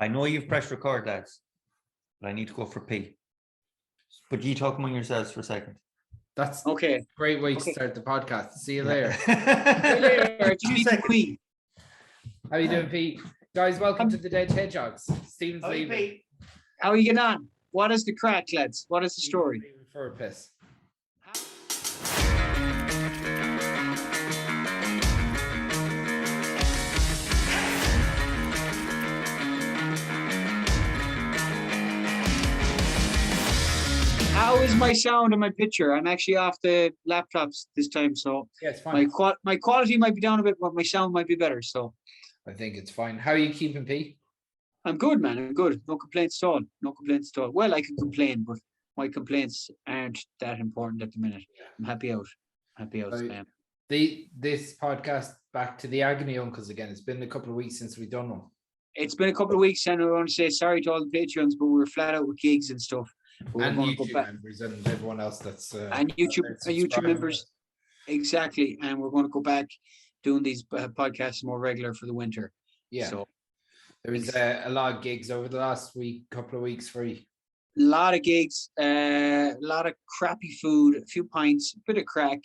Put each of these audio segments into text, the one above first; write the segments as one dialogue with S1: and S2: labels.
S1: I know you've pressed record, lads, but I need to go for pee. But you talk among yourselves for a second.
S2: That's
S3: okay.
S2: A great way to start the podcast. See you later.
S1: Two seconds.
S2: How you doing, Pete? Guys, welcome to the Dead Hedgehogs. Stephen's leaving.
S3: How are you getting on? What is the crack, lads? What is the story?
S2: For a piss.
S3: How is my sound and my picture? I'm actually off the laptops this time, so
S2: yeah, it's fine.
S3: My quality might be down a bit, but my sound might be better. So
S2: I think it's fine. How are you keeping, Pete?
S3: I'm good, man. I'm good. No complaints at all. No complaints at all. Well, I can complain, but my complaints aren't that important at the minute. I'm happy out.
S2: So, this podcast back to the Agony Uncles again. It's been a couple of weeks since we've done one.
S3: It's been a couple of weeks, and I want to say sorry to all the Patreons, but we were flat out with gigs and stuff.
S2: And YouTube members and everyone else that's
S3: and YouTube members, exactly. And we're going to go back doing these podcasts more regular for the winter.
S2: Yeah.
S3: So
S2: there was a lot of gigs over the last couple of weeks for you.
S3: A lot of gigs, a lot of crappy food, a few pints, a bit of crack,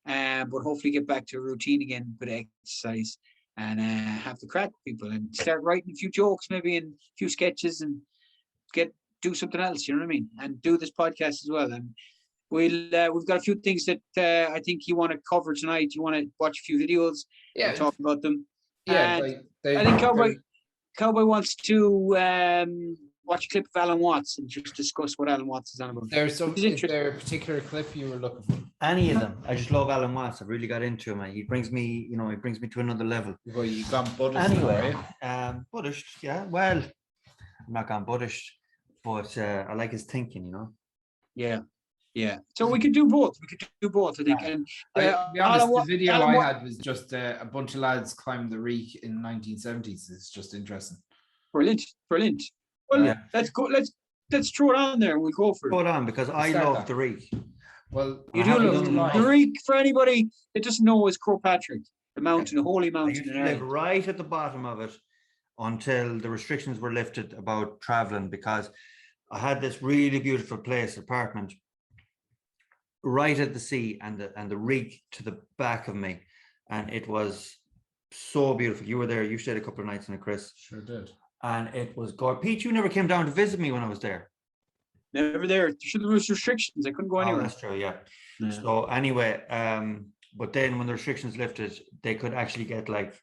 S3: but hopefully get back to a routine again, a bit of exercise, and have the crack with people and start writing a few jokes, maybe, and a few sketches, and do something else, you know what I mean, and do this podcast as well. And we've got a few things that I think you want to cover tonight. You want to watch a few videos, and talk about them.
S2: Yeah,
S3: I think Cowboy wants to watch a clip of Alan Watts and just discuss what Alan Watts is on about.
S2: Is there a particular clip you were looking for?
S1: Any of them. I just love Alan Watts. I've really got into him. He brings me to another level.
S2: Well, you've gone Buddhist.
S1: Anyway, Buddhist, yeah. Well, I'm not gone Buddhist, but I like his thinking, you know.
S3: Yeah. So we could do both. I think. And
S2: to be honest, the video I had was just a bunch of lads climbing the Reek in the 1970s. It's just interesting.
S3: Brilliant. Well, let's go. Let's throw it on there and we'll go for it.
S1: Throw it on because I love the Reek.
S2: Well,
S3: you do love the Reek. For anybody that doesn't know, is Crough Patrick, the mountain, the holy mountain. I used to live
S1: right at the bottom of it until the restrictions were lifted about traveling, because I had this really beautiful apartment right at the sea, and the Reek to the back of me, and it was so beautiful. You were there. You stayed a couple of nights in it, Chris.
S2: Sure did.
S1: And it was good. Pete, you never came down to visit me when I was there.
S3: Never there. There was restrictions. I couldn't go anywhere.
S1: That's true. Yeah. So anyway, but then when the restrictions lifted, they could actually get like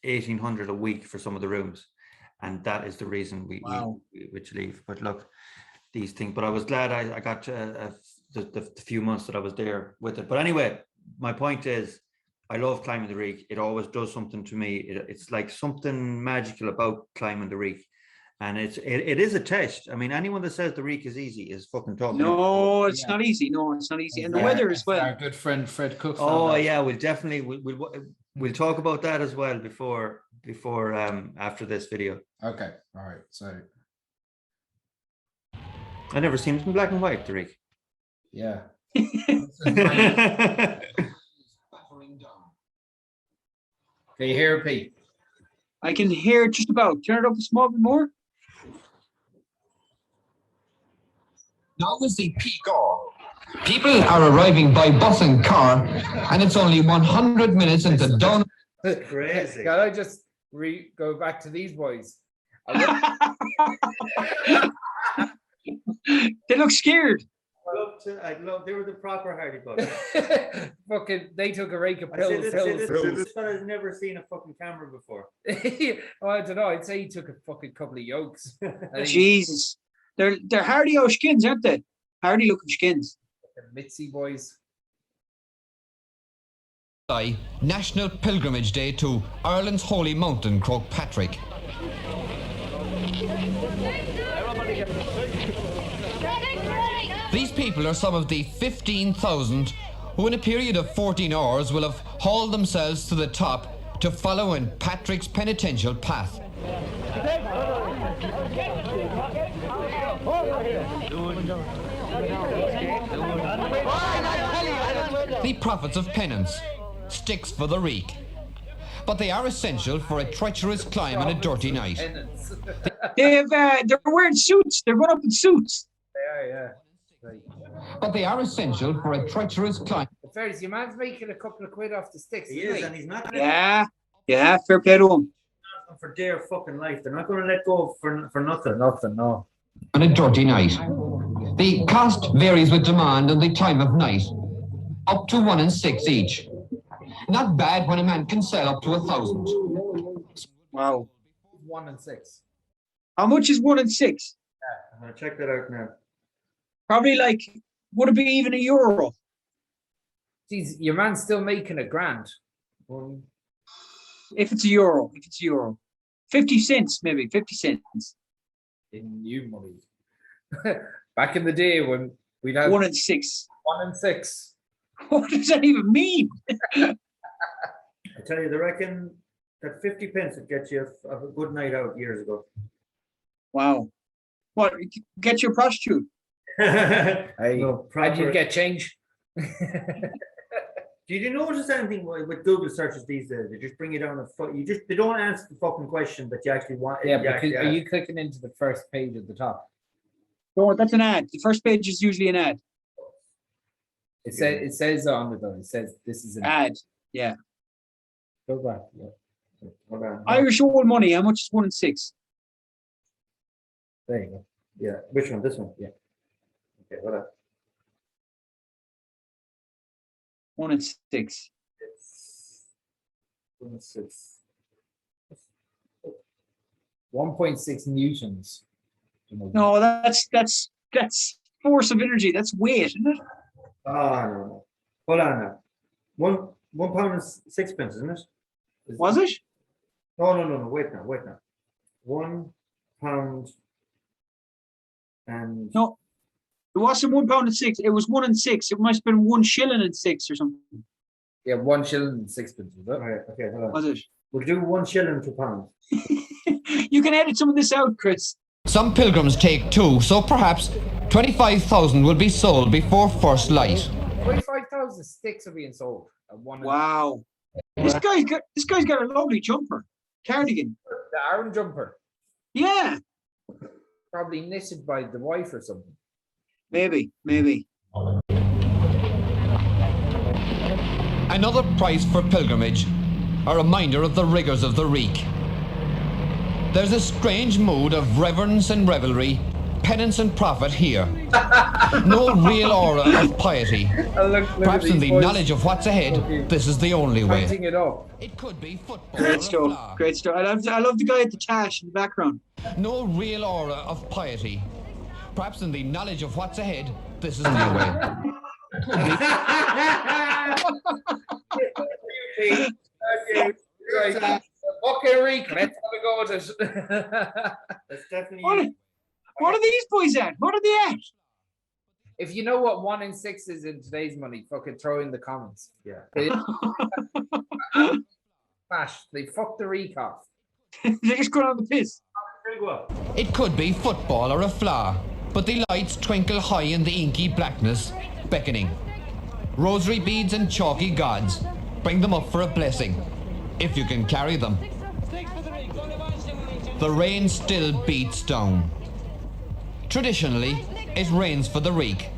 S1: $1,800 a week for some of the rooms, and that is the reason we leave. But look, these things. But I was glad I got the few months that I was there with it. But anyway, my point is, I love climbing the Reek. It always does something to me. It's like something magical about climbing the Reek, and it is a test. I mean, anyone that says the Reek is easy is fucking talking.
S3: No, it's not easy. No, it's not easy, and the weather as well.
S2: Our good friend Fred Cook.
S1: Oh yeah, we'll talk about that as well before after this video.
S2: Okay, all right. So
S1: I never seen it in black and white, the Reek.
S2: Yeah. Can you hear it, Pete?
S3: I can hear just about. Turn it up a small bit more.
S4: Now is the peak hour. People are arriving by bus and car, and it's only 100 minutes into dawn.
S1: Crazy.
S2: Can I just go back to these boys?
S3: They look scared.
S1: They were the proper Hardy Bucks.
S2: Fucking, they took a rake of pills.
S1: This fella's never seen a fucking camera before.
S2: Well, I don't know. I'd say he took a fucking couple of yokes.
S3: Jesus, they're hardy old skins, aren't they? Hardy looking skins.
S2: Mitzi boys.
S4: National Pilgrimage Day to Ireland's holy mountain, Crough Patrick. These people are some of the 15,000 who in a period of 14 hours will have hauled themselves to the top to follow in Patrick's penitential path. The prophets of penance, sticks for the Reek. But they are essential for a treacherous climb on a dirty night.
S3: They're wearing suits. They're going up in suits.
S2: Yeah. Right.
S4: But they are essential for a treacherous climb.
S2: But Ferris, your man's making a couple of quid off the sticks.
S1: He is, and he's not gonna
S3: Yeah. Fair play to him.
S1: for dear fucking life. They're not going to let go for nothing. Nothing, no.
S4: On a dirty night. The cost varies with demand and the time of night. Up to 1 and 6 each. Not bad when a man can sell up to 1,000.
S3: Wow.
S2: 1 and 6.
S3: How much is 1 and 6?
S1: I'm going to check that out now.
S3: Probably like, would it be even €1?
S2: Jeez, your man's still making $1,000.
S3: If it's €1. 50 cents, maybe. 50 cents.
S2: In new money. Back in the day when we'd have
S3: 1 and 6.
S2: 1 and 6.
S3: What does that even mean?
S1: I tell you, they reckon that 50 pence would get you a good night out years ago.
S3: Wow. What? Get your prostitute.
S2: Hey,
S1: No,
S2: how'd you get change?
S1: Did you notice anything with Google searches these days? They just bring you down they don't answer the fucking question that you actually want.
S2: Yeah, because are you clicking into the first page at the top?
S3: No, that's an ad. The first page is usually an ad.
S2: It says on it though. It says this is an
S3: Ad. Yeah.
S2: Go back. Yeah.
S1: Hold on.
S3: Irish old money. How much is 1 and 6?
S1: There you go. Yeah. Which one? This one? Yeah. Okay, hold on.
S3: 1 and 6.
S1: It's 1 and 6.
S2: 1.6 newtons.
S3: No, that's force of energy. That's weight, isn't it?
S1: Oh no. Hold on now. £1 and 6 pence, isn't it?
S3: Was it?
S1: No. Wait now. £1 and
S3: No. It wasn't £1 and 6. It was 1 and 6. It must have been 1 shilling and 6 or something.
S2: Yeah, 1 shilling and 6 pence. Was that?
S1: Right, okay, hold on.
S3: Was it?
S1: We'll do 1 shilling to £1.
S3: You can edit some of this out, Chris.
S4: Some pilgrims take 2, so perhaps 25,000 will be sold before first light.
S2: 25,000 sticks are being sold at 1.
S3: Wow. This guy's got a lovely jumper. Cardigan.
S2: The Aaron jumper,
S3: Yeah.
S2: probably knitted by the wife or something.
S3: Maybe.
S4: Another price for pilgrimage, a reminder of the rigours of the Reek. There's a strange mood of reverence and revelry, penance and profit here. No real aura of piety. Perhaps in the knowledge of what's ahead, this is the only way.
S2: Pointing it up.
S4: It could be football.
S3: Great stuff. I love the guy at the tash in the background.
S4: No real aura of piety. Perhaps in the knowledge of what's ahead, this is the way.
S2: Okay. Right. Okay, Reek, let's have a go at it.
S1: That's definitely.
S3: What are these boys at? What are they at?
S2: If you know what 1 and 6 is in today's money, fucking throw in the comments.
S1: Yeah.
S2: Smash. They fucked the Reek off.
S3: They're just going on the piss.
S4: It could be football or a flower, but the lights twinkle high in the inky blackness, beckoning. Rosary beads and chalky gods, bring them up for a blessing, if you can carry them. The rain still beats down. Traditionally, it rains for the Reek,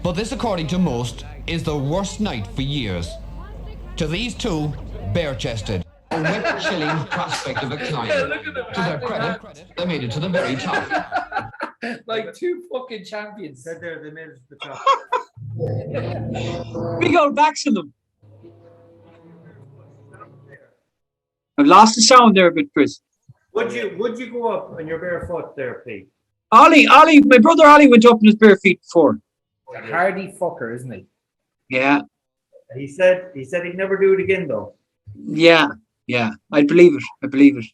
S4: but this, according to most, is the worst night for years. To these two, bare-chested. A wet, chilling prospect of a climb. To their credit, they made it to the very top.
S2: Like two fucking champions.
S1: Said there, they made it to the top.
S3: Big old backs in them. I've lost the sound there a bit, Chris.
S1: Would you go up on your bare foot there, Pete?
S3: Ollie, my brother Ollie went up in his bare feet before.
S2: A hardy fucker, isn't he?
S3: Yeah.
S1: He said he'd never do it again though.
S3: Yeah. I believe it.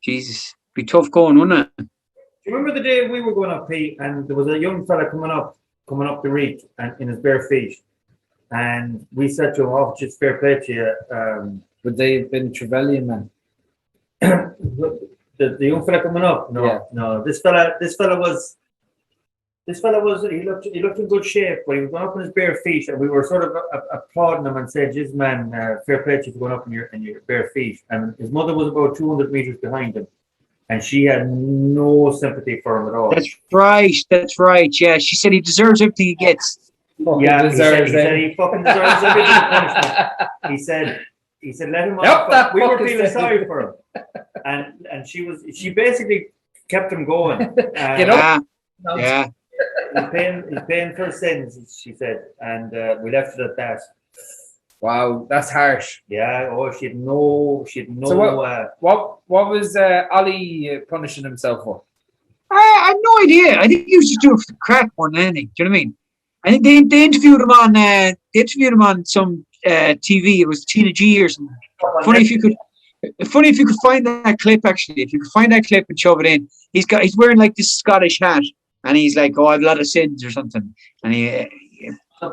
S3: Jesus. Be tough going, wouldn't it?
S1: Do you remember the day we were going up, Pete, and there was a young fella coming up the Reek and in his bare feet, and we said to him, "Oh, just fair play to you."
S2: Would they have been Trevelyan men?
S1: The young fella coming up? No. This fella was he looked in good shape, but he was going up in his bare feet, and we were sort of applauding him and said, "Jeez, man, fair play to you for going up in your bare feet." And his mother was about 200 meters behind him, and she had no sympathy for him at all.
S3: That's right. Yeah, she said he deserves everything he gets.
S1: Yeah, he said he fucking deserves every bit of punishment. He said let him off. We were feeling sorry for him, and she basically kept him going.
S3: Yeah.
S1: He's paying for his sins, she said, and we left it at that.
S2: Wow, that's harsh.
S1: Yeah. Oh, she had no.
S2: So what was Ollie punishing himself for?
S3: I have no idea. I think he was just doing it for the crack more than anything. Do you know what I mean? I think they interviewed him on some TV. It was Tina G or something. Funny if you could find that clip. Actually, if you could find that clip and shove it in, he's wearing like this Scottish hat, and he's like, "Oh, I've a lot of sins" or something, and it's
S1: a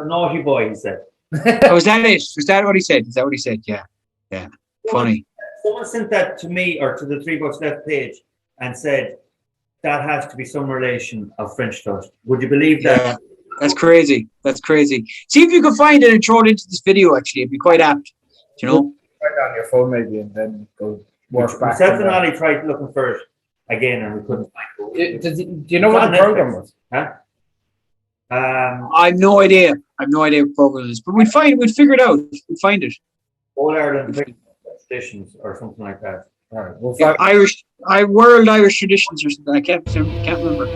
S1: naughty boy. He said.
S3: Oh, is that it? Was that what he said? Is that what he said? Yeah. Funny.
S1: Someone sent that to me or to the 3 Bucks Left page and said that has to be some relation of French toast. Would you believe that?
S3: Yeah, that's crazy. See if you can find it and throw it into this video. Actually, it'd be quite apt. You know,
S2: write it on your phone maybe, and then go work back.
S1: Myself and Ollie tried looking for it again, and we couldn't find it.
S2: Do you know what the program was?
S1: Huh?
S3: I have no idea. What program it is, but we'd figure it out. We'd find it.
S1: All Ireland traditions or something like that.
S2: All right, we'll
S3: find World Irish Traditions or something. I can't remember.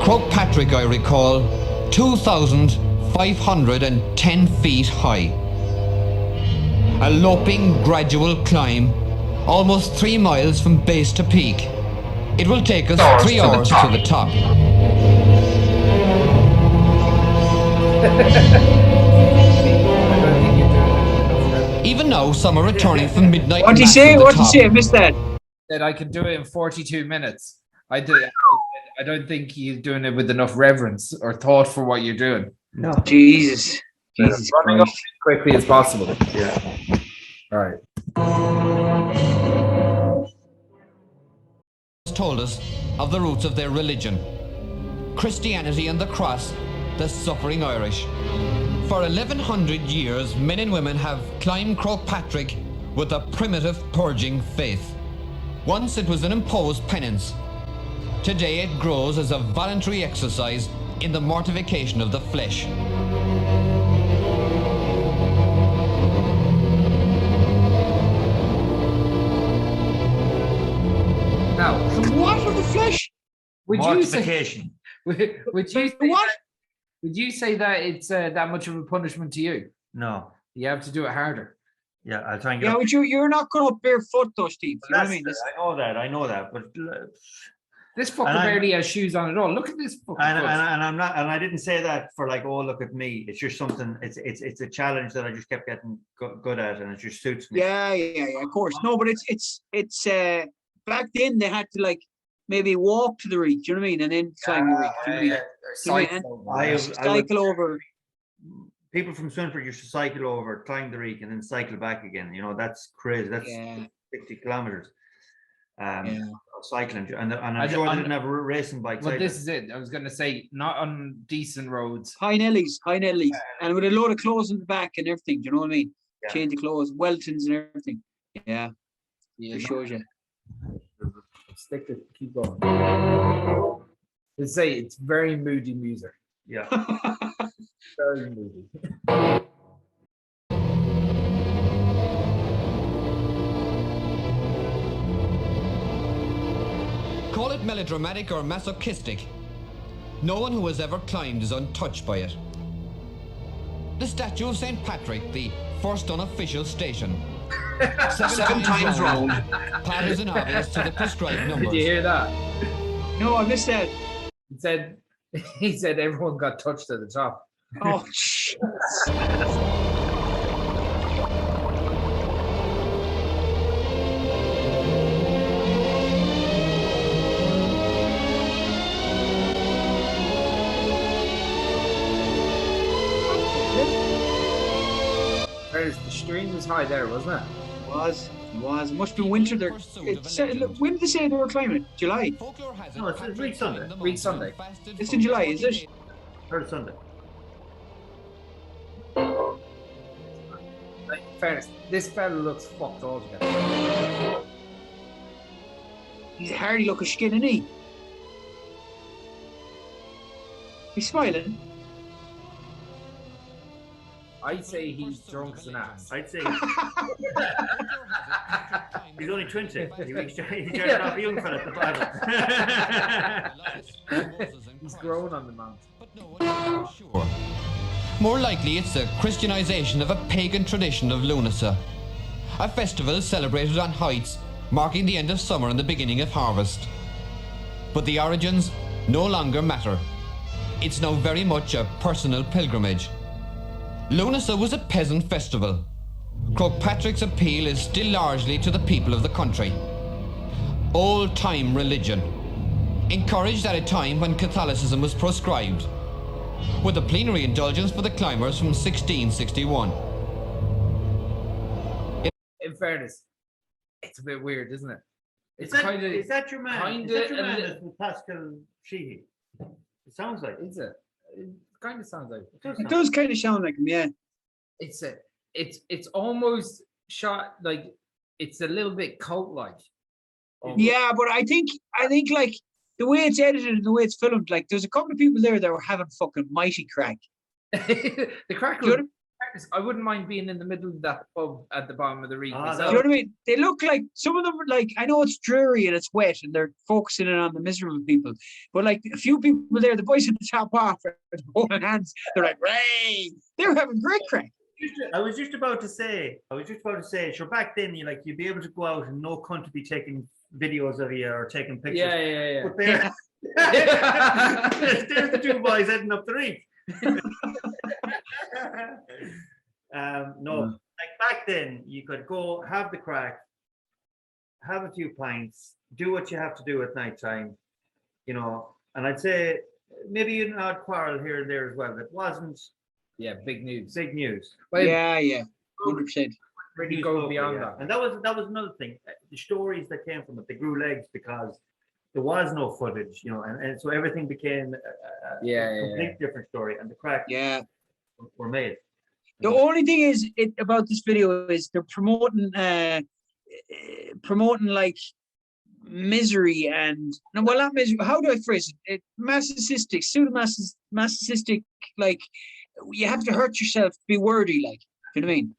S4: Crough Patrick, I recall, 2,510 feet high. A loping, gradual climb, almost 3 miles from base to peak. It will take us 3 hours to the top. Even now, some are returning from midnight.
S3: What did he say? I missed that.
S2: That I could do it in 42 minutes. I don't think he's doing it with enough reverence or thought for what you're doing.
S1: No.
S3: Jesus
S2: running up as quickly as possible.
S1: Yeah.
S2: All right.
S4: Told us of the roots of their religion, Christianity and the cross, the suffering Irish. For 1100 years, men and women have climbed Crough Patrick with a primitive purging faith. Once it was an imposed penance. Today it grows as a voluntary exercise in the mortification of the flesh.
S2: Now,
S3: what for the flesh?
S2: Would you say
S3: what?
S2: Would you say that it's that much of a punishment to you?
S1: No.
S2: You have to do it harder.
S1: Yeah, I'll try and get.
S3: Yeah, but you're not going up barefoot, though, Steve. You know what I mean?
S1: I know that, but
S2: this fucker barely has shoes on at all. Look at this fucker.
S1: And I'm not, and I didn't say that for like, oh, look at me. It's just something. It's a challenge that I just kept getting good at, and it just suits me.
S3: Yeah. Of course, no, but it's back then they had to like maybe walk to the Reek. Do you know what I mean? And then climb the Reek. Cycle over.
S1: People from Swinford used to cycle over, climb the Reek, and then cycle back again. You know, that's crazy. That's 60 kilometers. Cycling, and I'm sure they didn't have racing bikes.
S2: But this is it. I was going to say, not on decent roads.
S3: High Nellies, and with a load of clothes in the back and everything. Do you know what I mean? Yeah. Change of clothes, Weltons and everything. Yeah, it shows you.
S2: Stick to keep going. Let's say it's very moody music.
S1: Yeah.
S2: Very moody.
S4: Call it melodramatic or masochistic. No one who has ever climbed is untouched by it. The statue of St. Patrick, the first unofficial station. Seven times round. Patters and obvious to the prescribed numbers.
S2: Did you hear that?
S3: No, I missed that.
S2: He said everyone got touched at the top.
S3: Oh, shit.
S2: The stream was high there, wasn't it?
S3: It was. It must be winter there. When did they say they were climbing? July?
S1: No, it's Reek Sunday.
S2: Reek Sunday.
S3: It's in July, is it?
S1: Third Sunday.
S2: fairness, this fella looks fucked altogether.
S3: He's a hardly looking skin, isn't he? He's smiling.
S2: I'd say he's drunk as an ass.
S1: I'd say he's only 20. He's started off young fella at the Bible.
S2: He's grown on the mountain.
S4: But no one is sure. More likely it's a Christianization of a pagan tradition of Lunasa, a festival celebrated on heights, marking the end of summer and the beginning of harvest. But the origins no longer matter. It's now very much a personal pilgrimage. Lunasa was a peasant festival. Crough Patrick's appeal is still largely to the people of the country. Old-time religion, encouraged at a time when Catholicism was proscribed, with a plenary indulgence for the climbers from 1661.
S2: In fairness, it's a bit weird, isn't it?
S1: Is that your man? Is that your man that's with Pascal Sheehy? It sounds like.
S2: Is it? It kind of sounds like.
S3: It does kind of sound like him, yeah.
S2: It's almost shot like it's a little bit cult-like.
S3: Yeah, but I think like the way it's edited and the way it's filmed, like there's a couple of people there that were having fucking mighty crack.
S2: The crack was, I wouldn't mind being in the middle of that pub at the bottom of the Reek.
S3: Do you know what I mean? They look like, some of them are like, I know it's dreary and it's wet and they're focusing in on the miserable people, but like a few people there, the boys at the top off are holding hands. They're like, Ray! They're having great crack.
S1: I was just about to say, sure, back then you'd be able to go out and no cunt to be taking videos of you or taking pictures.
S2: Yeah.
S1: But there's the two boys heading up the Reek. No, like back then you could go have the crack, have a few pints, do what you have to do at night time, you know, and I'd say maybe an odd quarrel here and there as well. That wasn't
S2: big news.
S3: Well, yeah, 100%.
S2: Really go beyond that.
S1: And that was another thing. The stories that came from it, they grew legs because there was no footage, you know, and so everything became a complete different story, and the crack were made.
S3: The only thing is about this video is they're promoting like misery and not misery. How do I phrase it? Pseudo-narcissistic. Like you have to hurt yourself to be worthy. Like, you know what I mean?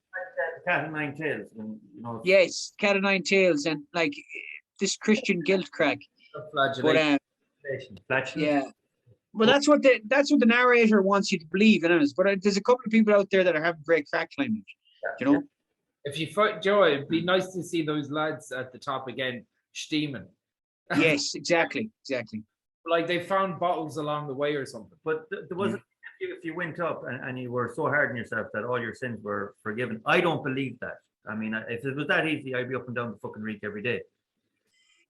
S1: Cat of nine tails, and you know.
S3: Yes, cat of nine tails, and like this Christian guilt crack.
S2: Flagellation.
S3: Yeah. Well, that's what the narrator wants you to believe in it. But there's a couple of people out there that are having great crack climbing. You know.
S2: If you fight Joe, it'd be nice to see those lads at the top again, steaming.
S3: Yes, exactly.
S2: Like they found bottles along the way or something.
S1: But there wasn't. If you went up and you were so hard on yourself that all your sins were forgiven, I don't believe that. I mean, if it was that easy, I'd be up and down the fucking Reek every day.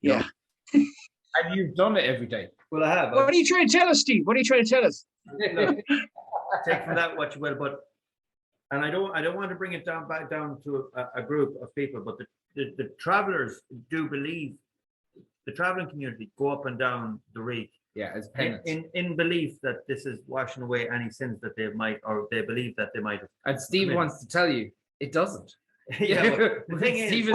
S3: Yeah.
S2: And you've done it every day.
S1: Well, I have.
S3: What are you trying to tell us, Steve? What are you trying to tell us?
S1: Take from that what you will, and I don't want to bring it back down to a group of people, but the travelers do believe, the traveling community go up and down the Reek.
S2: Yeah, as penance.
S3: Mm-hmm.
S1: In belief that this is washing away any sins that they might, or they believe that they might have.
S2: And Steve wants to tell you it doesn't.
S1: The thing is,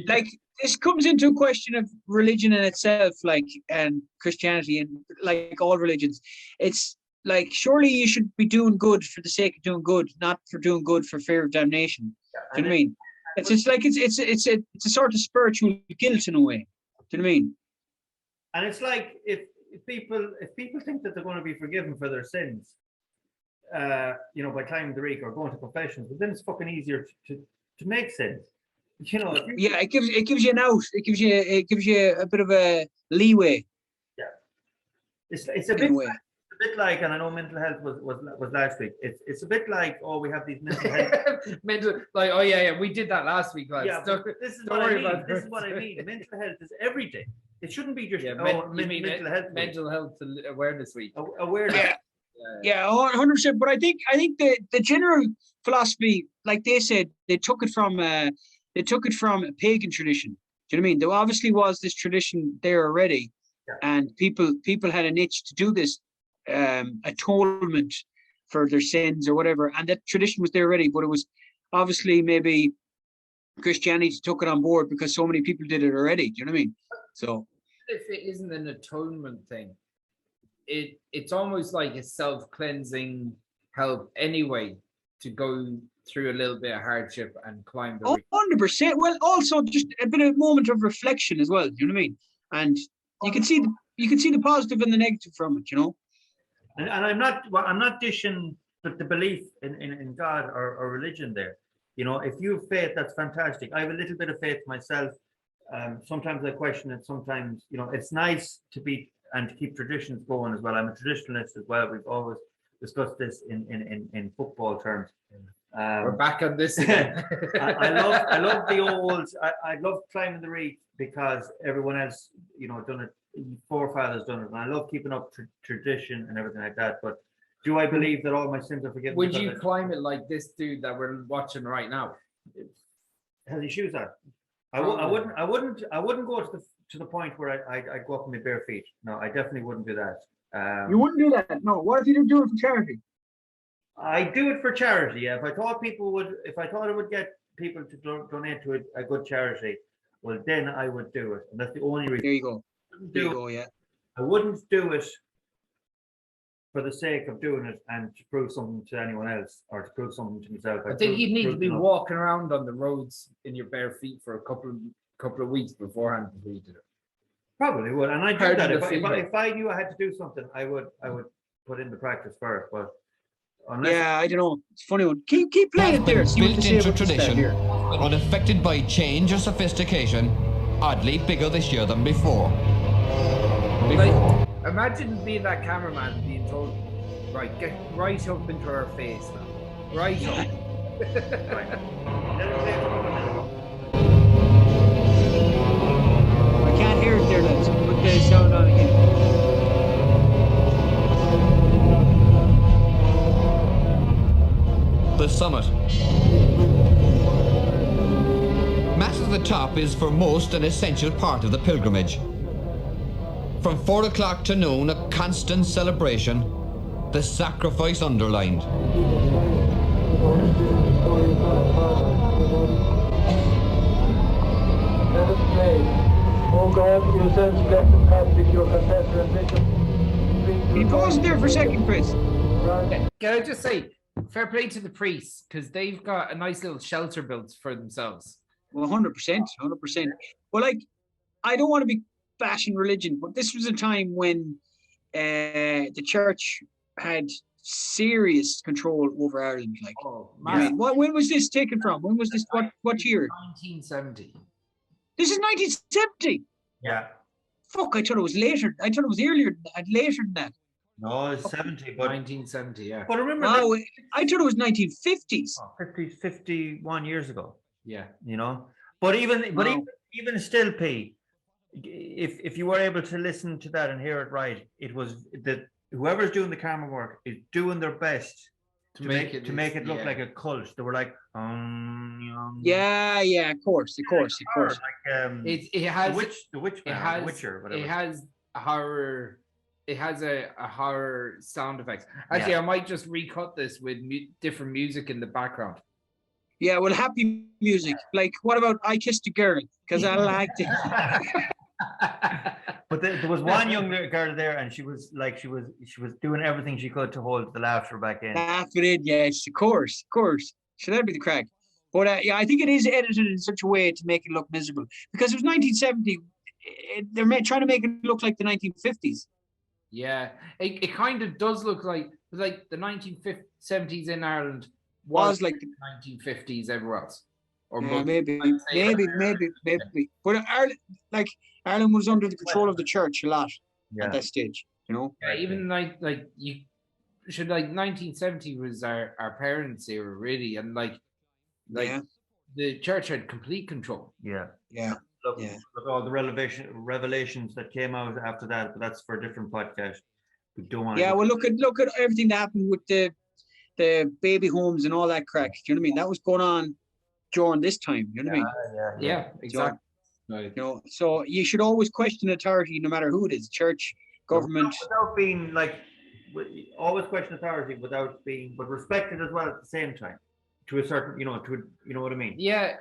S3: like this comes into a question of religion in itself, like, and Christianity and like all religions. It's like, surely you should be doing good for the sake of doing good, not for doing good for fear of damnation. Do you know what I mean? It's a sort of spiritual guilt in a way. Do you know what I mean?
S1: And it's like if people think that they're going to be forgiven for their sins, you know, by climbing the Reek or going to confessions, but then it's fucking easier to make sins. You know.
S3: It gives you an out. It gives you a bit of a leeway.
S1: Yeah. It's a bit like, and I know mental health was last week. It's a bit like, we have these mental health.
S2: We did that last week, guys.
S1: Yeah, this is what I mean. This is what I mean. Mental health is every day. It shouldn't be just
S2: mental health awareness week.
S1: Awareness.
S3: Yeah, 100%. But I think the general philosophy, like they said, they took it from a pagan tradition. Do you know what I mean? There obviously was this tradition there already, and people had an itch to do this atonement for their sins or whatever, and that tradition was there already. But it was obviously maybe Christianity took it on board because so many people did it already. Do you know what I mean? So
S2: if it isn't an atonement thing, it's almost like a self-cleansing help anyway to go through a little bit of hardship and climb the
S3: 100%. Well, also just a bit of moment of reflection as well. Do you know what I mean? And you can see the positive and the negative from it. You know.
S1: And I'm not dishing the belief in God or religion there. You know, if you have faith, that's fantastic. I have a little bit of faith myself. Sometimes I question it. Sometimes, you know, it's nice to be and to keep traditions going as well. I'm a traditionalist as well. We've always discussed this in football terms.
S2: We're back on this again.
S1: I love the old. I love climbing the Reek because everyone else, you know, done it. Forefathers done it, and I love keeping up tradition and everything like that. But do I believe that all my sins are forgiven?
S2: Would you climb it like this dude that we're watching right now?
S1: Has he shoes on? I wouldn't go to the point where I go up in my bare feet. No, I definitely wouldn't do that.
S3: You wouldn't do that. No. What if you didn't do it for charity?
S1: I do it for charity. Yeah. If I thought it would get people to donate to a good charity, well, then I would do it. And that's the only reason.
S3: There you go. There you go. Yeah.
S1: I wouldn't do it for the sake of doing it and to prove something to anyone else or to prove something to myself.
S2: I think you'd need to be walking around on the roads in your bare feet for a couple of weeks beforehand before you did it.
S1: Probably would, and I do that. If I knew I had to do something, I would put in the practice first. But
S3: yeah, I don't know. It's funny one. Keep playing it there.
S4: Built into tradition, unaffected by change or sophistication, oddly bigger this year than before.
S2: Like, imagine being that cameraman and being told, right, get right up into her face now. Right up.
S3: I can't hear it there, lads. Put the sound on again.
S4: The summit. Mass at the top is for most an essential part of the pilgrimage. From 4 o'clock to noon, a constant celebration, the sacrifice underlined.
S5: Let us pray. O God, you send Blessed Patrick, your confessor and bishop.
S3: Can you pause it there for a second, Chris?
S2: Can I just say, fair play to the priests, because they've got a nice little shelter built for themselves.
S3: Well, 100%, 100%. Well, like, I don't want to be bashing religion, but this was a time when the church had serious control over Ireland. Like, when was this taken from? When was this? What year?
S2: 1970.
S3: This is 1970.
S1: Yeah.
S3: Fuck! I thought it was later. I thought it was earlier, later than that.
S1: No, it's 70, but
S2: 1970. Yeah.
S1: But remember,
S3: no, I thought it was 1950s.
S1: 51 years ago.
S2: Yeah.
S1: You know, but even still, P. If you were able to listen to that and hear it right, it was that whoever's doing the camera work is doing their best to make it look like a cult. They were like,
S3: yeah, of course.
S1: Like,
S2: it has
S1: the Witcher, whatever.
S2: It has horror. It has a horror sound effects. Actually, I might just recut this with different music in the background.
S3: Yeah, well, happy music. Like, what about I Kissed a Girl? Because I liked it.
S1: But there was one young girl there, and she was doing everything she could to hold the laughter back in.
S3: Laughing in, yes, of course. So that'd be the crack. But I think it is edited in such a way to make it look miserable, because it was 1970. They're trying to make it look like the 1950s.
S2: Yeah, it kind of does look like the 1970s in Ireland
S3: was like
S2: the 1950s everywhere else. Or
S3: maybe. But Ireland was under the control of the church a lot at that stage, you know.
S2: Yeah, even like you should 1970 was our parents' era really, and the church had complete control.
S1: Yeah. Look all the revelations that came out after that, but that's for a different podcast. We don't want.
S3: Yeah, well, look at everything that happened with the baby homes and all that crack. Do you know what I mean? That was going on during this time. You know what I mean?
S2: Yeah, exactly.
S3: You know, so you should always question authority, no matter who it is, church, government.
S1: Without being always question authority without being, but respect it as well at the same time. to a certain, you know what I mean?
S2: Yeah,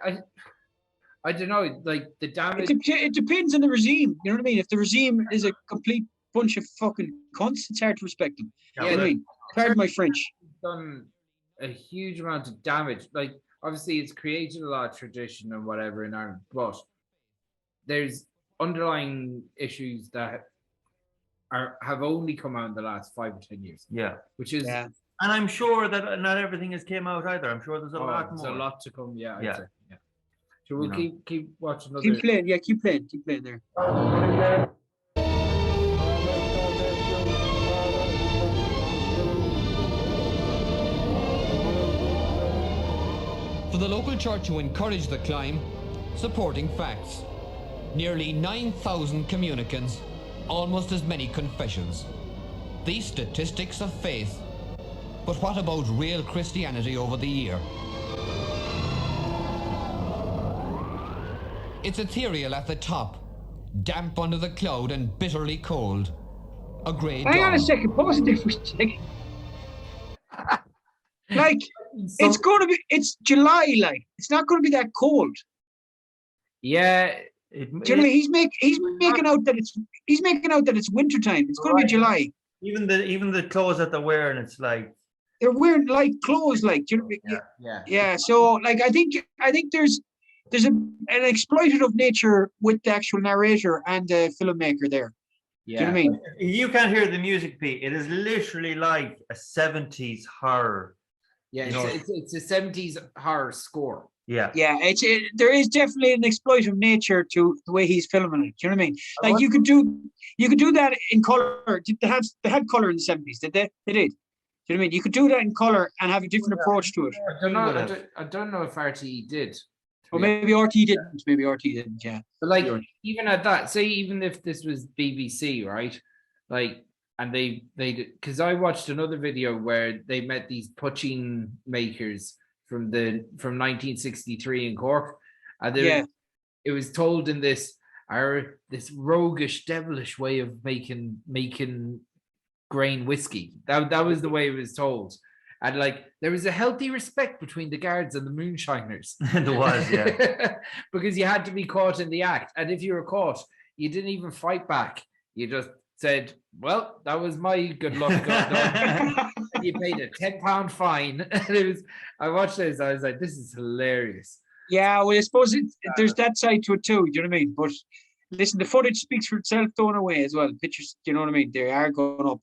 S2: I don't know, like the damage.
S3: It depends on the regime. You know what I mean? If the regime is a complete bunch of fucking cunts, it's hard to respect them.
S1: Yeah,
S3: You know what I mean? Pardon my French.
S2: Done a huge amount of damage. Like obviously, it's created a lot of tradition and whatever in Ireland, but there's underlying issues that have only come out in the last 5 or 10 years.
S1: Yeah.
S2: Which is,
S3: Yeah.
S1: And I'm sure that not everything has came out either. I'm sure there's a lot more.
S2: There's a lot to come. Yeah.
S1: Yeah.
S2: I'd say, yeah. So we'll keep watching.
S3: Keep playing. Yeah, keep playing there.
S4: For the local church who encouraged the climb, supporting facts. Nearly 9,000 communicants, almost as many confessions. These statistics of faith. But what about real Christianity over the year? It's ethereal at the top, damp under the cloud and bitterly cold. A grey dawn.
S3: Hang on a second, pause it for a second. Like, it's July, like, it's not going to be that cold.
S2: Yeah.
S3: Generally, he's making out that it's winter time. It's going to be July.
S1: Even the clothes that they're wearing, it's like
S3: they're wearing light clothes, like, you know, yeah. So, like, I think there's an exploitative nature with the actual narrator and the filmmaker there.
S2: Yeah.
S3: Do you know what I mean?
S1: You can't hear the music, Pete. It is literally like a 70s horror.
S2: Yeah, it's a 70s horror score.
S1: Yeah.
S3: Yeah, there is definitely an exploitative nature to the way he's filming it. Do you know what I mean? Like you could do that in color. They had color in the 70s, did they? They did. Do you know what I mean? You could do that in color and have a different approach to it.
S2: I don't know if RTE did.
S3: Or maybe RTE didn't. Maybe RTE didn't. Yeah.
S2: But like even at that, say even if this was BBC, right? Like, and they because I watched another video where they met these poutine makers from 1963 in Cork, and it was told in this roguish, devilish way of making grain whiskey. That was the way it was told. And like there was a healthy respect between the guards and the moonshiners.
S1: There was, yeah.
S2: Because you had to be caught in the act. And if you were caught, you didn't even fight back. You just said, well, that was my good luck. You paid a £10 fine. And I watched this, I was like, this is hilarious.
S3: Yeah, well, I suppose there's that side to it too, do you know what I mean? But listen, the footage speaks for itself thrown away as well. Pictures, you know what I mean? They are going up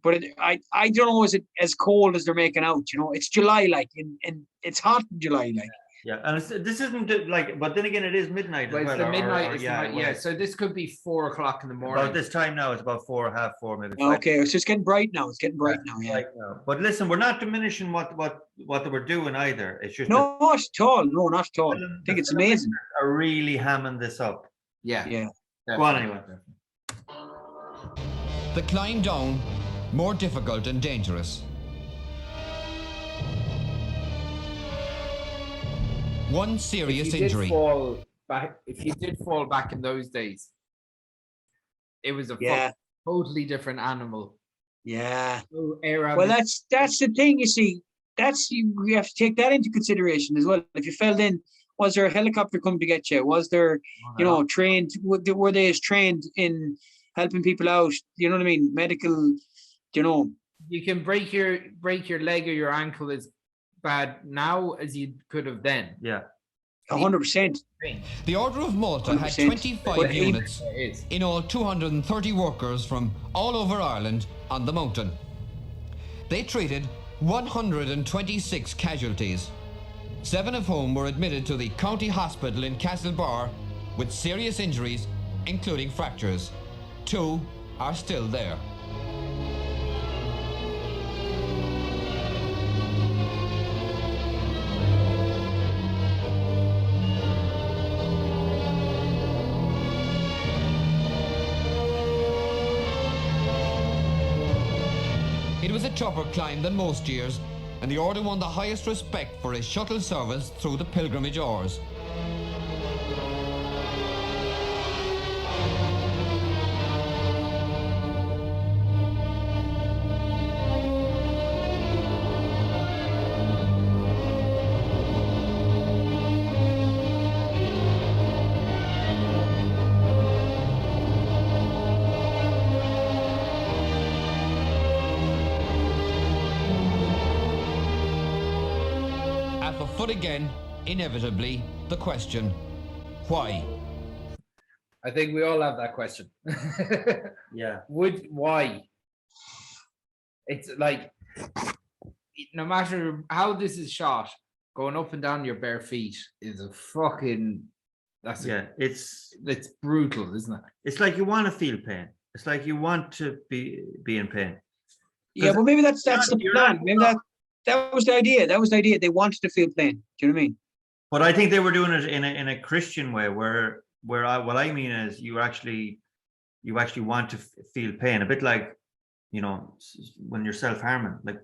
S3: but I don't know, is it as cold as they're making out? You know, it's July, like, and it's hot in July, like.
S1: Yeah, and this isn't like, but then again, it is midnight.
S2: But it's the midnight.
S1: Yeah.
S2: So this could be 4 o'clock in the morning.
S1: About this time now, it's about 4, half 4, maybe.
S3: Okay, so it's getting bright now. Yeah.
S1: Right now. But listen, we're not diminishing what they were doing either. It's just
S3: not at all. No, not at all. I think it's amazing.
S1: Are really hamming this up.
S2: Yeah.
S1: Go on anyway.
S4: The climb down, more difficult and dangerous. One serious injury.
S2: If you did fall back in those days, it was a totally different animal.
S3: Yeah.
S2: Well,
S3: that's the thing, you see. We have to take that into consideration as well. If you fell in, was there a helicopter coming to get you? Was there, trained? Were they as trained in helping people out? You know what I mean? Medical,
S2: You can break your leg or your ankle as bad now as you could have then.
S1: Yeah.
S3: 100%.
S4: The Order of Malta 100%. Had 25 units, in all 230 workers from all over Ireland on the mountain. They treated 126 casualties, 7 of whom were admitted to the county hospital in Castlebar with serious injuries, including fractures. 2 are still there. It was a tougher climb than most years, and the Order won the highest respect for its shuttle service through the pilgrimage hours. but again, inevitably, the question, why?
S2: I think we all have that question.
S1: Yeah.
S2: Why? It's like, no matter how this is shot, going up and down your bare feet is a fucking, it's brutal, isn't it?
S1: It's like you want to feel pain. It's like you want to be in pain.
S3: Yeah, but maybe that's the plan. Maybe that was the idea. That was the idea. They wanted to feel pain. Do you know what I mean?
S1: But I think they were doing it in a Christian way, where what I mean is you actually want to feel pain, a bit like, you know, when you're self-harming, like,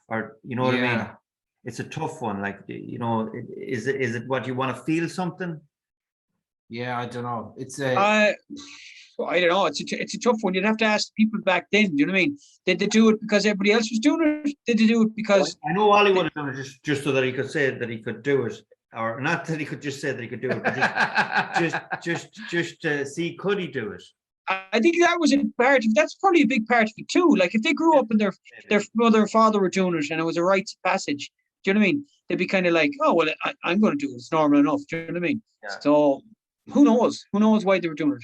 S1: or you know what I mean. It's a tough one. Like, you know, is it what you want to feel something?
S2: Yeah, I don't know. It's
S3: I don't know. It's a tough one. You'd have to ask people back then. Do you know what I mean? Did they do it because everybody else was doing it? Did they do it because?
S1: I know Ollie would have done it just so that he could say that he could do it, or not that he could just say that he could do it, but just to see, could he do it?
S3: I think that was a part of. That's probably a big part of it too. Like if they grew up and their mother and father were doing it, and it was a rite of passage. Do you know what I mean? They'd be kind of like, oh well, I'm going to do it. It's normal enough. Do you know what I mean? Yeah. So who knows? Who knows why they were doing it?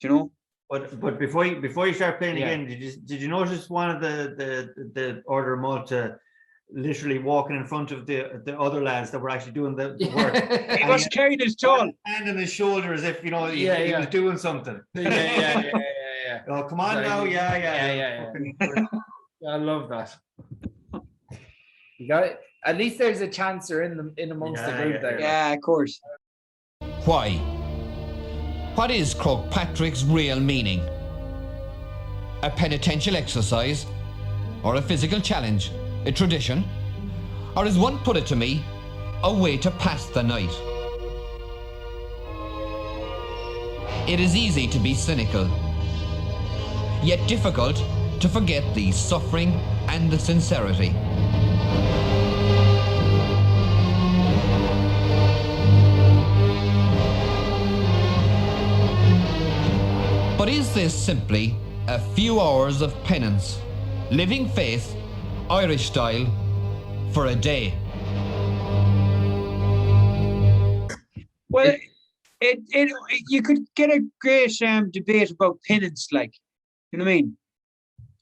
S3: Do you know?
S1: But before you start playing again, did you notice one of the Order of Malta literally walking in front of the other lads that were actually doing the work?
S3: He was carrying his tall,
S1: hand on his shoulder as if, you know, he was doing something.
S2: Yeah.
S1: Oh, come on now, yeah.
S2: I love that. You got it. At least there's a chancer in amongst the group there.
S3: Yeah, of course.
S4: Why? What is Crough Patrick's real meaning? A penitential exercise? Or a physical challenge? A tradition? Or as one put it to me, a way to pass the night? It is easy to be cynical, yet difficult to forget the suffering and the sincerity. But is this simply a few hours of penance, living faith, Irish style, for a day?
S3: Well, you could get a great debate about penance, like, you know what I mean?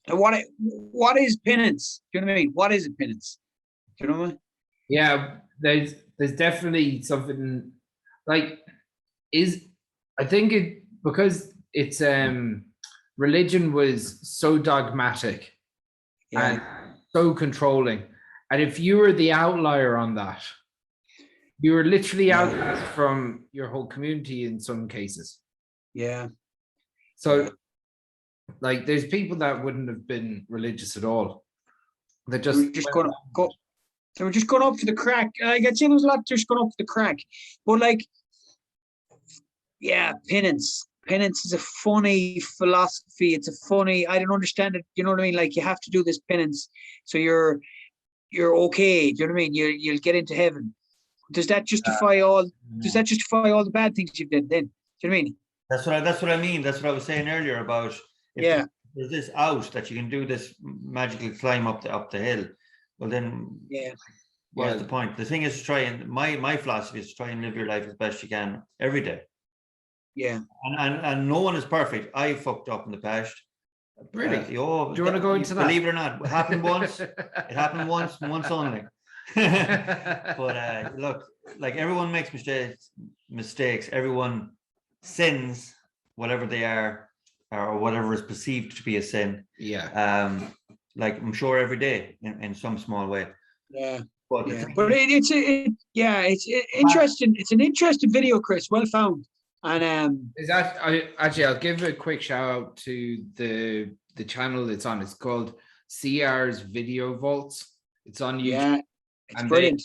S3: And what is penance? Do you know what I mean? What is a penance? Do you know what I mean?
S2: Yeah, there's definitely something like I think it because it's religion was so dogmatic and so controlling, and if you were the outlier on that, you were literally outcast from your whole community in some cases.
S3: Yeah.
S2: So like there's people that wouldn't have been religious at all. They just
S3: going go. They were just going up for the crack. Like I'd say there was a lot just going up for the crack. But like, yeah, penance. Penance is a funny philosophy. It's a funny, I don't understand it. You know what I mean? Like you have to do this penance so you're okay. Do you know what I mean? You'll get into heaven. Does that justify all the bad things you've done then? Do you know what I mean?
S1: That's what I mean. That's what I was saying earlier about if there's this out that you can do this magical climb up the hill. Well then what's the point? The thing is to try and my philosophy is to try and live your life as best you can every day.
S3: Yeah.
S1: And no one is perfect. I fucked up in the past.
S2: Really? Do you want to go into that?
S1: Believe it or not, it happened once. It happened once only. But look, like everyone makes mistakes. Everyone sins, whatever they are, or whatever is perceived to be a sin.
S2: Yeah.
S1: Like I'm sure every day in some small way.
S3: Yeah.
S1: But
S3: it's interesting. It's an interesting video, Chris. Well found. And
S2: is that I'll give a quick shout out to the channel it's on. It's called CR's Video Vaults. It's on YouTube. Yeah,
S3: it's brilliant.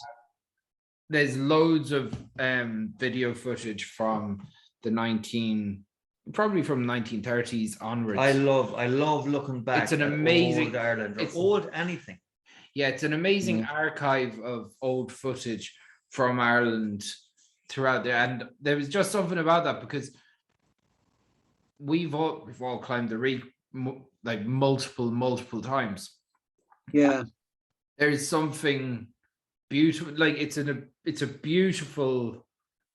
S2: There's loads of video footage from probably from 1930s onwards.
S1: I love looking back.
S2: It's an amazing
S1: old Ireland. It's old anything.
S2: Yeah, it's an amazing archive of old footage from Ireland throughout there, and there was just something about that because we've all climbed the Reek like multiple times.
S3: Yeah,
S2: there's something beautiful. Like it's a beautiful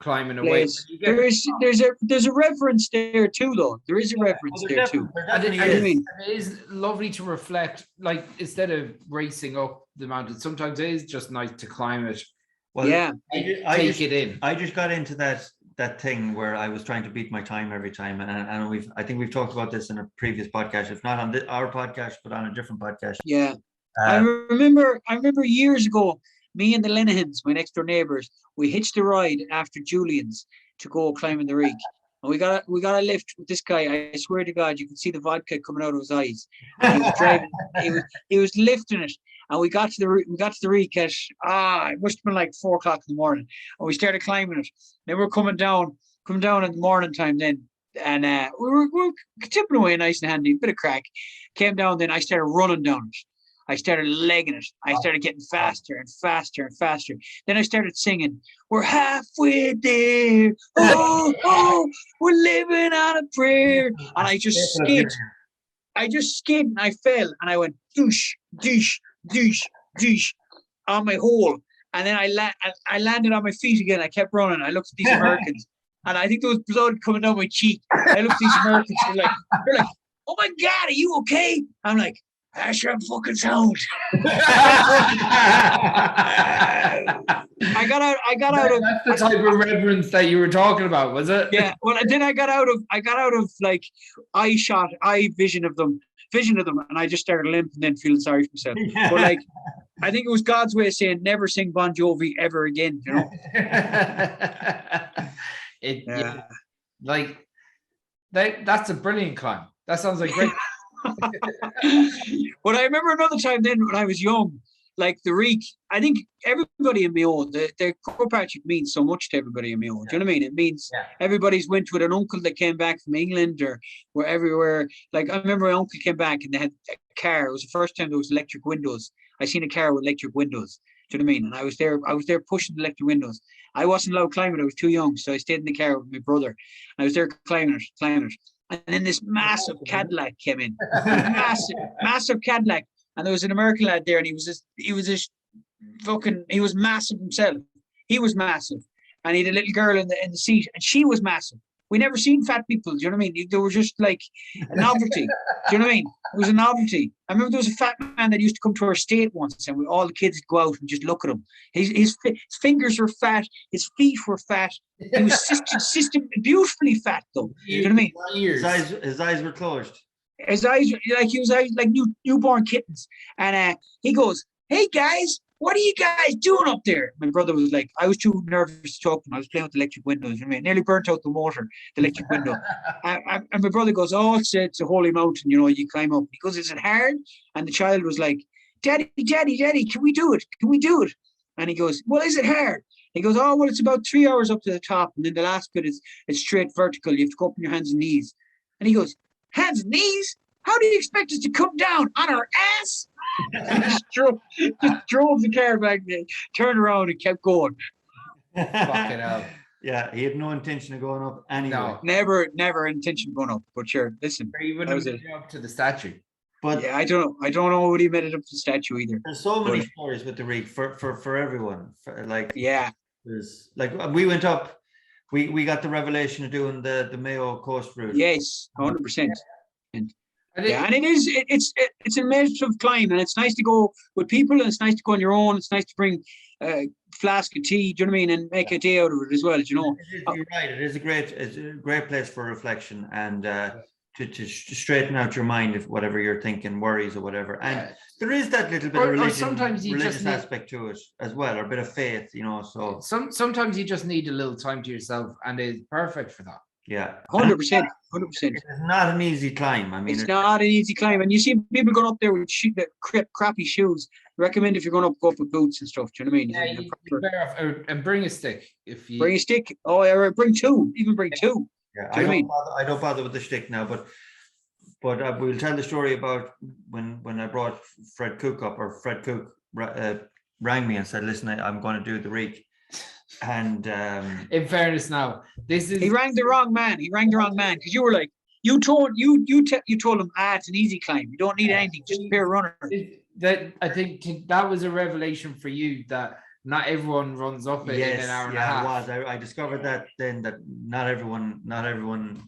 S2: climb in a way.
S3: Place. There's a reverence there too, though. There is a reverence there too.
S2: And
S3: You know what I mean?
S2: it is lovely to reflect. Like instead of racing up the mountain, sometimes it is just nice to climb it.
S1: Well,
S3: Yeah.
S2: Take it in.
S1: I just got into that thing where I was trying to beat my time every time, and I think we've talked about this in a previous podcast, if not on our podcast, but on a different podcast.
S3: Yeah. I remember years ago, me and the Lenahans, my next door neighbours, we hitched a ride after Julian's to go climbing the Reek. And we got a lift with this guy. I swear to God, you can see the vodka coming out of his eyes. And he was driving. he was lifting it. And we got to the Reek at it must have been like 4 o'clock in the morning. And we started climbing it. Then we're coming down in the morning time then. And we were tipping away nice and handy, bit of crack. Came down, then I started running down it. I started legging it. I started getting faster and faster and faster. Then I started singing, "We're halfway there. Oh, we're living on a prayer." And I just skid. And I fell. And I went, doosh, doosh, doosh, doosh, on my hole. And then I landed on my feet again. I kept running. I looked at these Americans. And I think there was blood coming down my cheek. I looked at these Americans. They're like, "Oh my God, are you okay?" I'm like, "I sure am fucking sound." I got out of.
S2: That's the type of reverence that you were talking about, was it?
S3: Yeah. Well, then I got out of like eye vision of them, and I just started limping, then feeling sorry for myself. But like, I think it was God's way of saying, never sing Bon Jovi ever again. You know.
S2: That's a brilliant climb. That sounds like great.
S3: But I remember another time then when I was young, like the Reek, I think everybody in Mayo, the Crough Patrick means so much to everybody in Mayo. Do you know what I mean? It means everybody's went with an uncle that came back from England or everywhere. Like I remember my uncle came back and they had a car. It was the first time there was electric windows. I seen a car with electric windows. Do you know what I mean? And I was there pushing the electric windows. I wasn't allowed to climb it. I was too young. So I stayed in the car with my brother. I was there climbing it. And then this massive Cadillac came in. massive Cadillac. And there was an American lad there, and he was massive himself. He was massive. And he had a little girl in the seat, and she was massive. We never seen fat people, do you know what I mean? They were just like a novelty. Do you know what I mean? It was a novelty. I remember there was a fat man that used to come to our estate once, and all the kids would go out and just look at him. His fingers were fat, his feet were fat. He was beautifully fat, though. Do you know what I mean?
S1: His eyes were closed.
S3: His eyes, like newborn kittens. And he goes, "Hey guys, what are you guys doing up there?" My brother was like, I was too nervous to talk to him. I was playing with the electric windows. You know what I mean? Nearly burnt out the motor, the electric window. And my brother goes, "Oh, it's a holy mountain, you know, you climb up." He goes, "Is it hard?" And the child was like, Daddy, can we do it? Can we do it? And he goes, "Well, is it hard?" He goes, "Oh, well, it's about 3 hours up to the top. And then the last bit is it's straight vertical. You have to go up on your hands and knees." And he goes, "Hands and knees? How do you expect us to come down on our ass?" just drove the car back there, turned around and kept going.
S2: Fucking hell.
S1: Yeah, he had no intention of going up anyway.
S3: No, never intention of going up. But sure, listen.
S2: He wouldn't have made it up to the statue.
S1: But
S3: yeah, I don't know what he made it up to the statue either.
S1: There's so many stories with the Reek for everyone. There's like we went up, we got the revelation of doing the Mayo Coast route.
S3: Yes, 100%. And it's a meditative climb, and it's nice to go with people, and it's nice to go on your own. It's nice to bring a flask of tea, do you know what I mean, and make a day out of it as well, you know.
S1: You're right. It's a great place for reflection and to straighten out your mind if whatever you're thinking, worries or whatever. And there is that little bit of religious aspect to it as well, or a bit of faith, you know. So
S2: sometimes you just need a little time to yourself, and it's perfect for that.
S3: Yeah, 100%.
S1: It's not an easy climb. I mean,
S3: it's not an easy climb, and you see people going up there with crappy shoes. I recommend if you're going up, go up with boots and stuff. Do you know what I mean?
S2: Yeah, you're better off, and bring a stick if you
S3: bring a stick. Oh, yeah, bring two. Even bring two.
S1: Yeah, I don't bother with the stick now, but we'll tell the story about when I brought Fred Cook up, or Fred Cook rang me and said, "Listen, I'm going to do the Reek." And
S2: in fairness, now
S3: he rang the wrong man. Because you were like, you told him, it's an easy climb. You don't need anything, just a pair of runners.
S2: That I think that was a revelation for you, that not everyone runs up it in an hour and a half.
S1: It was. I discovered that then that not everyone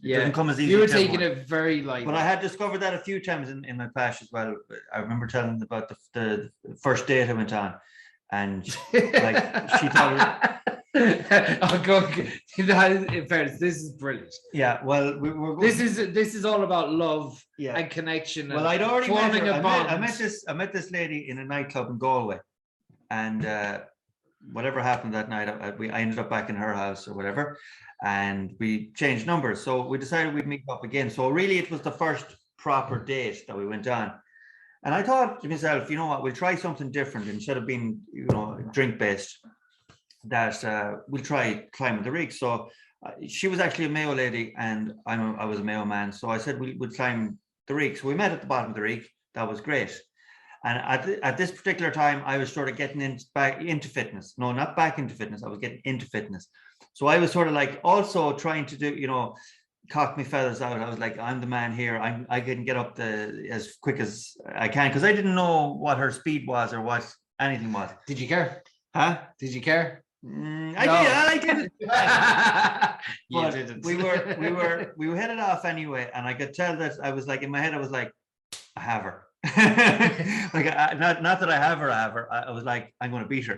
S1: it doesn't come as easy.
S2: You were
S1: to
S2: taking
S1: everyone.
S2: it very light.
S1: But I had discovered that a few times in my past as well. I remember telling them about the first date I went on, and like she told me.
S2: I'll go. In fairness, this is brilliant.
S1: Yeah, well, we're
S2: this is all about love and connection.
S1: Well, I'd already met
S2: forming
S1: her.
S2: a bond.
S1: I met this lady in a nightclub in Galway, and whatever happened that night, I ended up back in her house or whatever, and we changed numbers. So we decided we'd meet up again. So really, it was the first proper date that we went on. And I thought to myself, you know what, we'll try something different instead of being, drink based. That we'll try climbing the Reek. So she was actually a Mayo lady, and I was a Mayo man. So I said we'd climb the Reek. So we met at the bottom of the Reek. That was great. And at this particular time, I was sort of getting back into fitness. No, not back into fitness. I was getting into fitness. So I was sort of like also trying to do, cock my feathers out. I was like, I'm the man here. I can get up as quick as I can, because I didn't know what her speed was or what anything was.
S2: Did you care?
S1: Huh?
S2: Did you care?
S1: I didn't.
S2: You
S1: But
S2: didn't.
S1: we were headed off anyway, and I could tell that I was like, in my head, I was like, I have her. Like not that I have her. I was like, I'm going to beat her.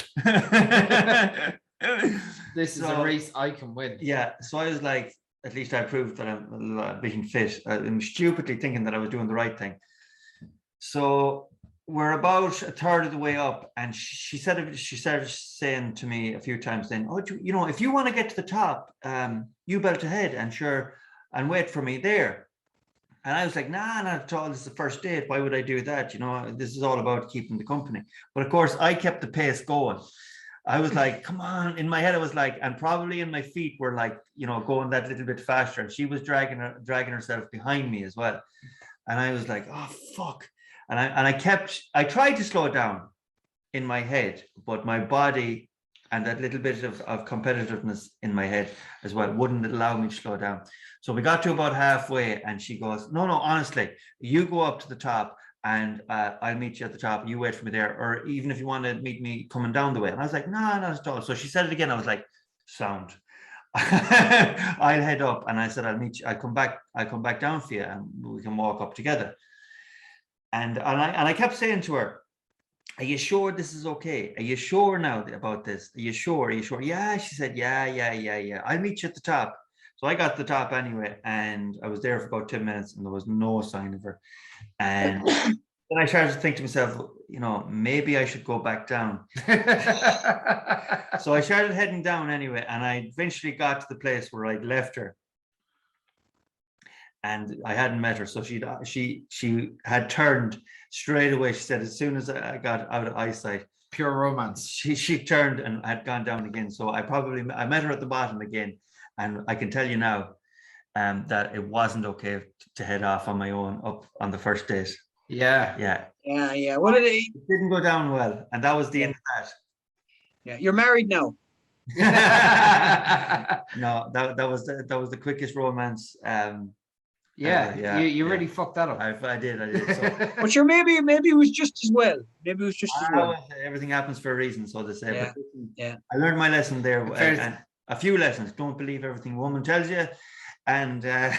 S2: This is a race I can win.
S1: Yeah. So I was like, at least I proved that I'm being fit. I'm stupidly thinking that I was doing the right thing. So we're about a third of the way up, and she started saying to me a few times then, oh, if you want to get to the top, you belt ahead and wait for me there. And I was like, nah, not at all. This is the first date. Why would I do that? This is all about keeping the company. But of course, I kept the pace going. I was like, come on. In my head, I was like, and probably in my feet were like, going that little bit faster. And she was dragging herself behind me as well. And I was like, oh, fuck. And I tried to slow down in my head, but my body and that little bit of competitiveness in my head as well wouldn't allow me to slow down. So we got to about halfway, and she goes, no, honestly, you go up to the top, and I'll meet you at the top. You wait for me there, or even if you want to meet me coming down the way. And I was like, no, not at all. So she said it again. I was like, sound. I'll head up, and I said, I'll meet you. I'll come back down for you, and we can walk up together. And I kept saying to her, are you sure this is okay? Are you sure now about this? Are you sure? Yeah, she said, yeah. I'll meet you at the top. So I got to the top anyway, and I was there for about 10 minutes, and there was no sign of her. And then I started to think to myself, maybe I should go back down. So I started heading down anyway, and I eventually got to the place where I'd left her. And I hadn't met her, so she had turned straight away. She said, as soon as I got out of eyesight,
S2: pure romance.
S1: She turned and had gone down again. So I met her at the bottom again, and I can tell you now that it wasn't okay to head off on my own up on the first date.
S2: Yeah.
S3: What did
S1: it didn't go down well, and that was the end of that.
S3: Yeah, you're married now.
S1: No, that was the quickest romance.
S2: You really fucked that up.
S1: I did. So.
S3: But sure, maybe it was just as well. Maybe it was just as well.
S1: Everything happens for a reason, so to say.
S3: Yeah.
S1: I learned my lesson there, and a few lessons. Don't believe everything a woman tells you, and no.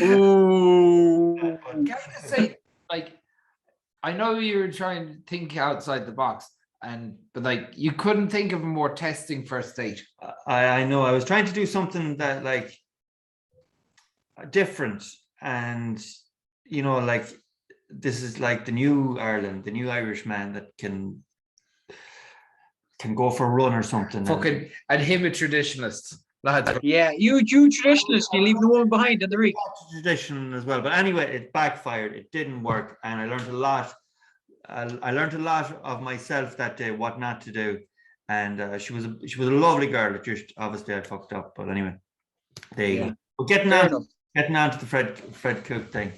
S2: Ooh. Can I say, I know you were trying to think outside the box, but you couldn't think of a more testing first date.
S1: I know. I was trying to do something that different, and this is like the new Ireland, the new Irish man that can go for a run or something.
S2: And him a traditionalist.
S3: Yeah, you traditionalist, you leave the woman behind in the Reek.
S1: Tradition as well, but anyway, it backfired. It didn't work, and I learned a lot. I learned a lot of myself that day, what not to do. And she was a lovely girl. It just obviously I fucked up, but anyway, there you go. But getting on to the Fred Cook thing.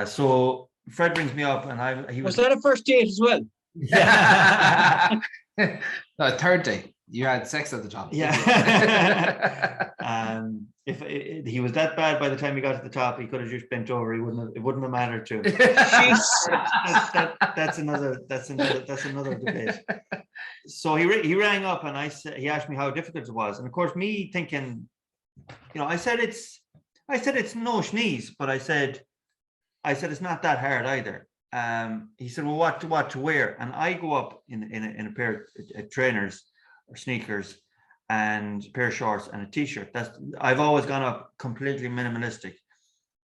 S1: So Fred brings me up, and he was
S3: that a first date as well?
S2: No, third date. You had sex at the top.
S1: Yeah. If he was that bad by the time he got to the top, he could have just bent over. It wouldn't have mattered to him. That's another debate. So he rang up and he asked me how difficult it was, and of course me thinking, I said it's no schneeze, but I said it's not that hard either. He said, well, what to wear? And I go up in a pair of trainers or sneakers and a pair of shorts and a t-shirt. I've always gone up completely minimalistic,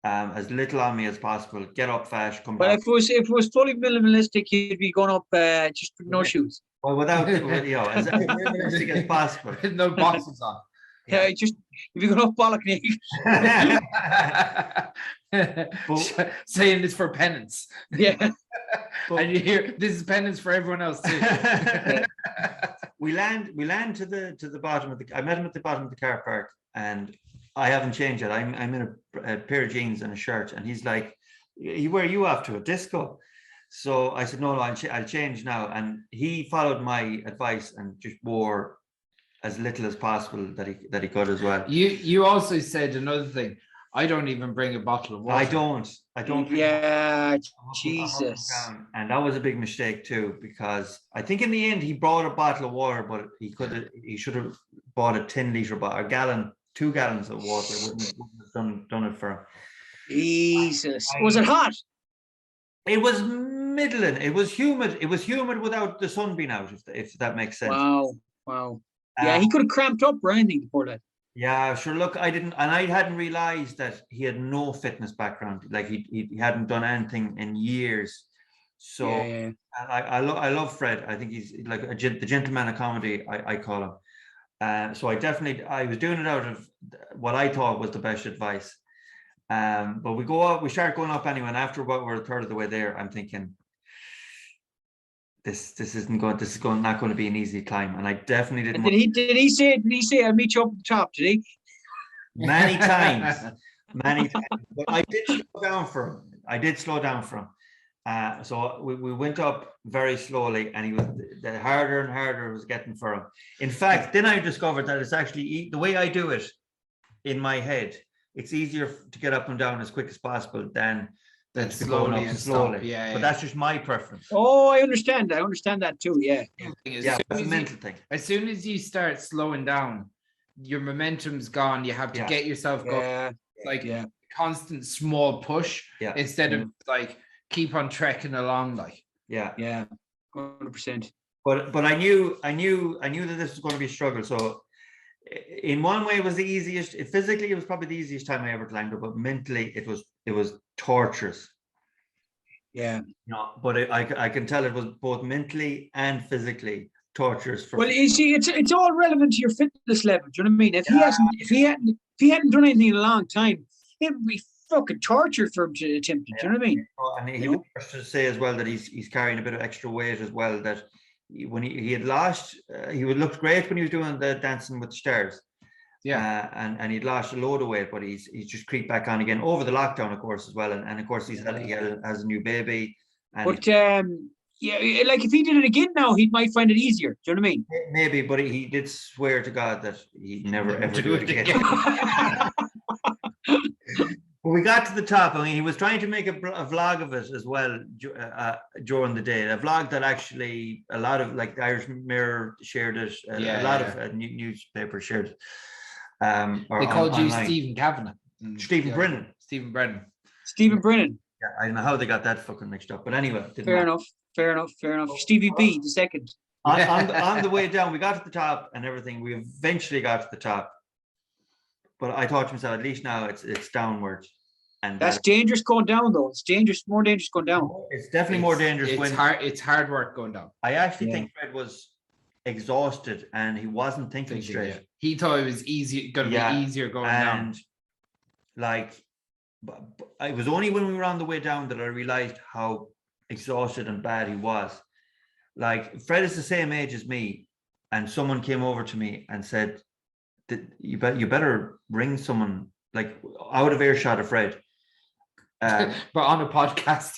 S1: as little on me as possible. Get up fast, come
S3: But
S1: down.
S3: if it was fully minimalistic, you'd be going up just with no shoes.
S1: Well, without as minimalistic as possible.
S2: No boxes on.
S3: Yeah, just if you go up bollock naked.
S2: Saying this for penance.
S3: Yeah.
S2: And you hear this is penance for everyone else too.
S1: We land to the bottom of I met him at the bottom of the car park, and I haven't changed it. I'm in a pair of jeans and a shirt, and he's like, where are you off to, a disco? So I said, no, I'll change now. And he followed my advice and just wore as little as possible that he could as well.
S2: You also said another thing. I don't even bring a bottle of water.
S1: I don't.
S3: Yeah, Jesus.
S1: And that was a big mistake too, because I think in the end he brought a bottle of water, but he should have bought a 10-litre bottle, a gallon, 2 gallons of water. Wouldn't have done it for him.
S3: Jesus. Was it hot?
S1: It was middling. It was humid. It was humid without the sun being out, if that makes sense.
S3: Wow. Yeah, he could have cramped up or anything before that.
S1: Yeah, sure. Look, I hadn't realized that he had no fitness background. Like he hadn't done anything in years. So
S3: yeah.
S1: I love Fred. I think he's like the gentleman of comedy, I call him. So I was doing it out of what I thought was the best advice. But we start going up anyway, and after about we're a third of the way there, I'm thinking, this is not going to be an easy climb, and I definitely didn't.
S3: Did he say I'll meet you up at the top? Did he?
S1: Many times. But I did slow down for him. So we went up very slowly, and the harder and harder it was getting for him. In fact, then I discovered that it's actually the way I do it in my head. It's easier to get up and down as quick as possible than to go up slowly.
S2: Yeah,
S1: but that's just my preference.
S3: Oh, I understand. I understand that too. Yeah.
S1: Yeah, it's a mental thing.
S2: As soon as you start slowing down, your momentum's gone. You have to get yourself going. Constant small push instead of like keep on trekking along. Like
S3: 100%.
S1: But I knew that this was going to be a struggle. So in one way, it was the easiest. Physically, it was probably the easiest time I ever climbed it, but mentally, it was torturous.
S3: Yeah.
S1: But I can tell it was both mentally and physically torturous.
S3: Well, you see, it's all relevant to your fitness level. Do you know what I mean? If he hadn't done anything in a long time, it would be fucking torture for him to attempt it. Do you know what I mean?
S1: And he was to say as well that he's carrying a bit of extra weight as well. That when he had lost, he looked great when he was doing the Dancing with the Stars. Yeah, and he'd lost a load of weight, but he's just creeped back on again over the lockdown, of course, as well. And of course, he has a new baby.
S3: But like if he did it again now, he might find it easier. Do you know what I mean?
S1: Maybe, but he did swear to God that he'd never ever do it again. But we got to the top. I mean, he was trying to make a vlog of it as well during the day. A vlog that actually a lot of like the Irish Mirror shared it. A lot of newspapers shared it.
S2: They called you Stephen Kavanagh.
S1: Stephen Brennan.
S2: Stephen Brennan.
S1: Yeah, I don't know how they got that fucking mixed up. But anyway.
S3: Fair enough. Stevie B, the second.
S1: On the way down, we got to the top and everything. We eventually got to the top. But I thought to myself, at least now it's downwards. And
S3: that's dangerous going down, though. It's more dangerous going down.
S1: It's definitely more dangerous.
S2: It's hard work going down.
S1: I actually think Fred was exhausted and he wasn't thinking straight.
S2: Yeah. He thought it was going to be easier going down.
S1: Like, it was only when we were on the way down that I realized how exhausted and bad he was. Like, Fred is the same age as me, and someone came over to me and said that you better ring someone like out of earshot of Fred.
S2: But on a podcast.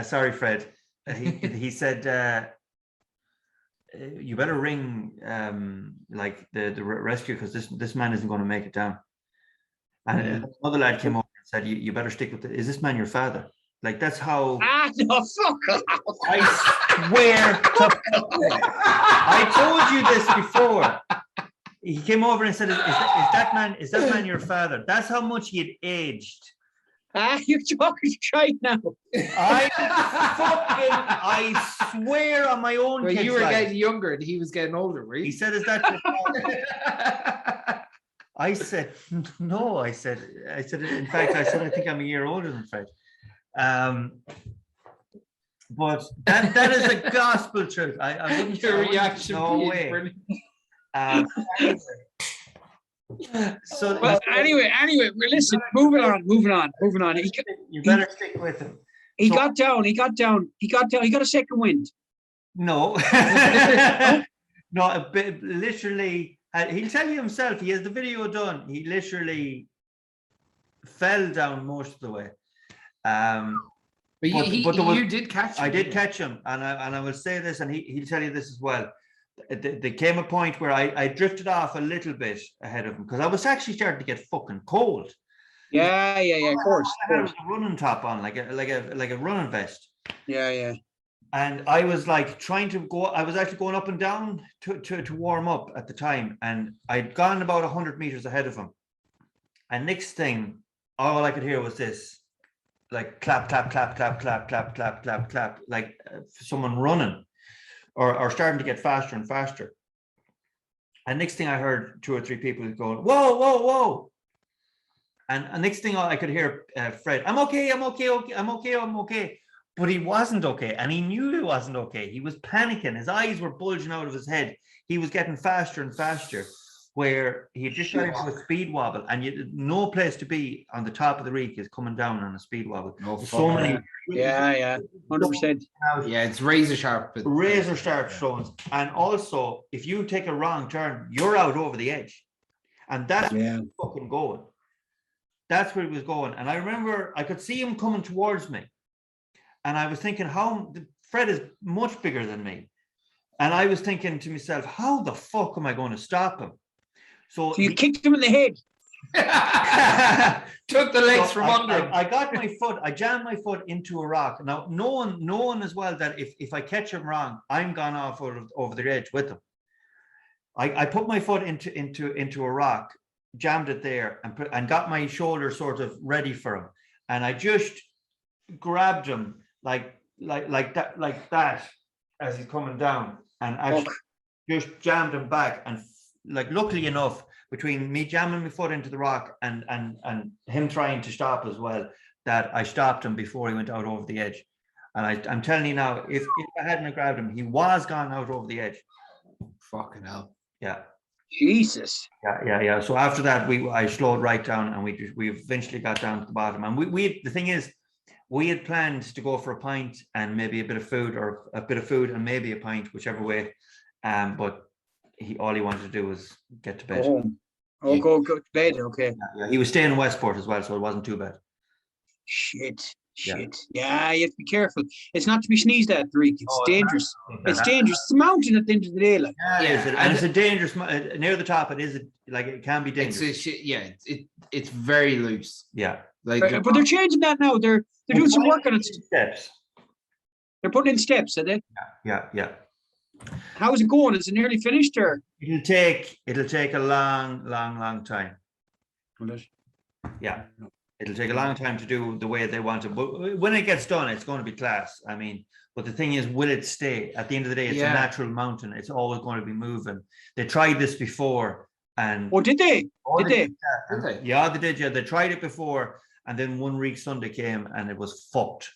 S1: Sorry, Fred. He said you better ring like the rescue, because this man isn't going to make it down. And another lad came over and said, you better stick with it. Is this man your father? Like, that's how.
S3: No, fuck off.
S1: I swear to I told you this before. He came over and said, is that man your father? That's how much he had aged.
S3: You're talking straight now.
S1: I swear on my own.
S2: Well,
S1: kid's
S2: you were
S1: life.
S2: getting younger and he was getting older, right?
S1: He said, is that your father? I said, no. I said, in fact, I think I'm a year older than Fred. But that is a gospel truth. I wouldn't.
S2: Your reaction.
S1: No way. So,
S3: well, anyway, well, listen, moving on.
S1: You better stick with him.
S3: He got down. He got a second wind.
S1: No, no, literally. He'll tell you himself. He has the video done. He literally fell down most of the way.
S2: But you did catch him.
S1: I did catch him, and I will say this, and he'll tell you this as well. There came a point where I drifted off a little bit ahead of him, because I was actually starting to get fucking cold.
S3: Yeah, of course.
S1: I had a running top on, like a running vest.
S3: Yeah.
S1: And I was like trying to go. I was actually going up and down to warm up at the time, and I'd gone about 100 meters ahead of him. And next thing, all I could hear was this, like clap, clap, clap, clap, clap, clap, clap, clap, clap, like someone running. Or starting to get faster and faster. And next thing I heard 2 or 3 people going, whoa, whoa, whoa. And next thing I could hear Fred, I'm okay. But he wasn't okay. And he knew he wasn't okay. He was panicking. His eyes were bulging out of his head. He was getting faster and faster, where he just got into a speed wobble. And no place to be on the top of the Reek is coming down on a speed wobble.
S2: No,
S1: so many.
S3: Yeah, 100%.
S2: Yeah, it's razor sharp.
S1: Razor sharp stones. And also, if you take a wrong turn, you're out over the edge. And that's where he was fucking going. That's where he was going. And I remember I could see him coming towards me. And I was thinking, Fred is much bigger than me. And I was thinking to myself, how the fuck am I going to stop him? So
S3: you kicked him in the head.
S2: Took the legs from under him.
S1: I got my foot, I jammed my foot into a rock. Now, knowing as well that if I catch him wrong, I'm gone off over the edge with him. I put my foot into a rock, jammed it there, and got my shoulder sort of ready for him. And I just grabbed him like that as he's coming down, and actually just jammed him back. And like, luckily enough, between me jamming my foot into the rock and him trying to stop as well, that I stopped him before he went out over the edge. And I'm telling you now, if I hadn't grabbed him, he was gone out over the edge.
S2: Fucking hell.
S1: Yeah.
S3: Jesus.
S1: Yeah. So after that, I slowed right down, and we eventually got down to the bottom. And we the thing is, we had planned to go for a pint and maybe a bit of food, or a bit of food and maybe a pint, whichever way. But all he wanted to do was get to bed.
S3: Go to bed. Okay.
S1: Yeah, he was staying in Westport as well, so it wasn't too bad.
S3: Shit. Yeah, you have to be careful. It's not to be sneezed at, Reek. It's dangerous. It's dangerous. It's a mountain at the end of the day, like.
S1: And it's a dangerous. Near the top, it can be dangerous.
S2: It's very loose.
S1: Yeah.
S3: But they're changing that now. They're doing some work on it.
S1: Steps.
S3: They're putting in steps, are they?
S1: Yeah.
S3: How is it going? Is it nearly finished, or?
S1: It'll take a long time.
S3: Will it?
S1: Yeah. It'll take a long time to do the way they want it. But when it gets done, it's going to be class. I mean, but the thing is, will it stay? At the end of the day, it's a natural mountain. It's always going to be moving. They tried this before, and
S3: did they? Did they?
S1: Yeah, they did. Yeah, they tried it before, and then one Reek Sunday came, and it was fucked.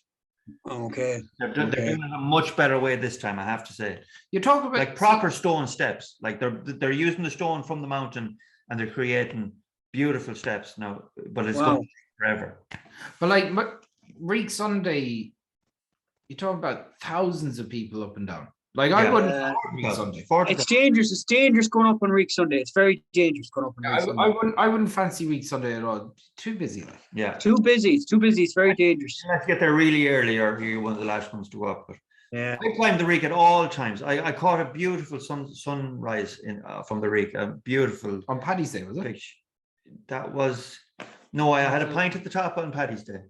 S3: Okay.
S1: They're doing it a much better way this time, I have to say.
S2: You talk about
S1: like proper stone steps. Like they're using the stone from the mountain, and they're creating beautiful steps now. But it's going forever.
S2: But like Reek Sunday, you talk about thousands of people up and down. Like I wouldn't Reek Sunday.
S3: It's dangerous. It's dangerous going up on Reek Sunday. It's very dangerous going up on Reek Sunday.
S2: I wouldn't fancy Reek Sunday at all. Too busy. Like.
S1: Yeah.
S3: Too busy. It's too busy. It's very dangerous.
S1: You have to get there really early, or you're one of the last ones to go up. But
S3: Yeah.
S1: I climbed the Reek at all times. I caught a beautiful sunrise from the Reek. A beautiful
S2: On Paddy's Day, was it?
S1: picture. That was no. I had a pint at the top on Paddy's Day.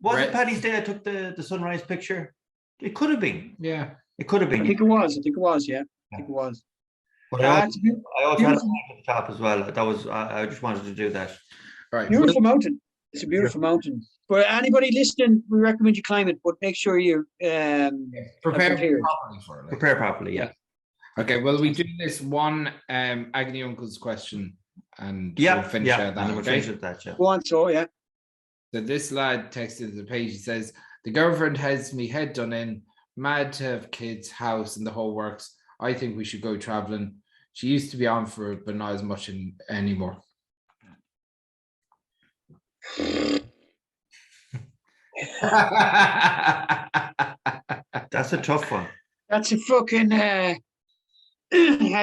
S1: Was it Paddy's Day? I took the sunrise picture. It could have been.
S2: Yeah.
S1: It could have been.
S3: I think it was. Yeah. I think it was.
S1: But I also had a pint at the top as well. That was. I just wanted to do that.
S2: Right.
S3: Beautiful mountain. It's a beautiful mountain. But anybody listening, we recommend you climb it, but make sure you
S2: Prepare
S3: prepared.
S2: properly for it.
S1: Prepare properly. Yeah.
S2: Okay. Well, we do this one Agony Uncle's question, and we'll finish out that.
S1: And we'll finish with that. Yeah.
S3: Go on, so yeah.
S2: So this lad texted the page. He says, "The girlfriend has me head done in, mad to have kids, house, and the whole works. I think we should go traveling. She used to be on for it, but not as much anymore."
S1: That's a tough one.
S3: That's a fucking that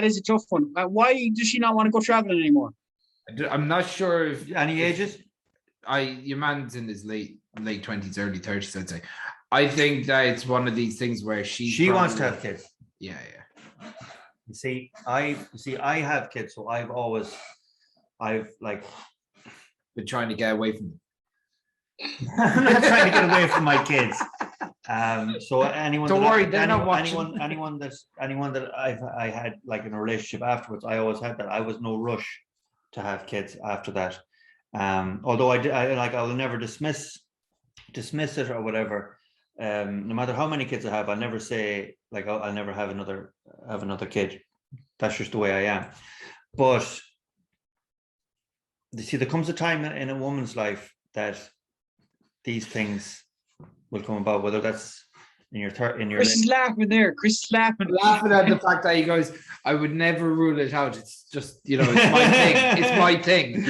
S3: is a tough one. Why does she not want to go traveling anymore?
S2: I'm not sure if
S1: Any ages?
S2: your man's in his late 20s, early 30s, I'd say. I think that it's one of these things where she
S1: wants to have kids.
S2: Yeah.
S1: You see, I have kids, so I've like
S2: been trying to get away from them.
S1: I'm not trying to get away from my kids. So anyone
S2: Don't
S1: that
S2: worry, they're not watching.
S1: anyone that I had like in a relationship afterwards, I always had that. I was no rush to have kids after that. Although I will never dismiss it or whatever. No matter how many kids I have, I'll never say like I'll never have another kid. That's just the way I am. But you see, there comes a time in a woman's life that these things will come about, whether that's in your
S3: Chris is laughing there. Chris is laughing
S2: at the fact that he goes, "I would never rule it out. It's just, it's my thing. It's my thing."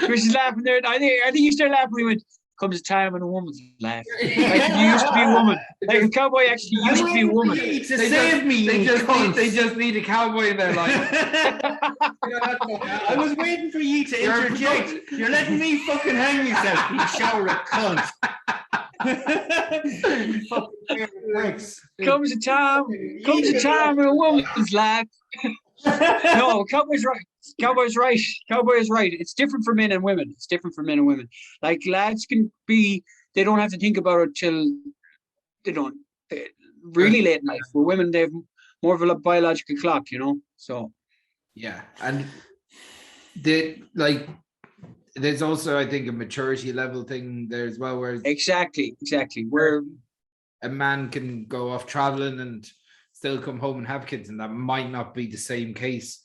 S3: Chris is laughing there. I think you start laughing when it comes a time when a woman's laugh. Like you used to be a woman. Like a cowboy actually used to be a woman.
S1: To save me,
S2: they just need a cowboy in their life.
S1: I was waiting for you to interject. You're letting me fucking hang myself, you shower of cunt. You fucking pricks.
S3: Comes a time when a woman's laugh. No, Cowboy's right. Cowboy's right. It's different for men and women. Like lads can be, they don't have to think about it till really late in life. For women, they have more of a biological clock, So
S2: yeah, and there's also, I think, a maturity level thing there as well, where
S3: exactly. Where
S2: a man can go off traveling and still come home and have kids, and that might not be the same case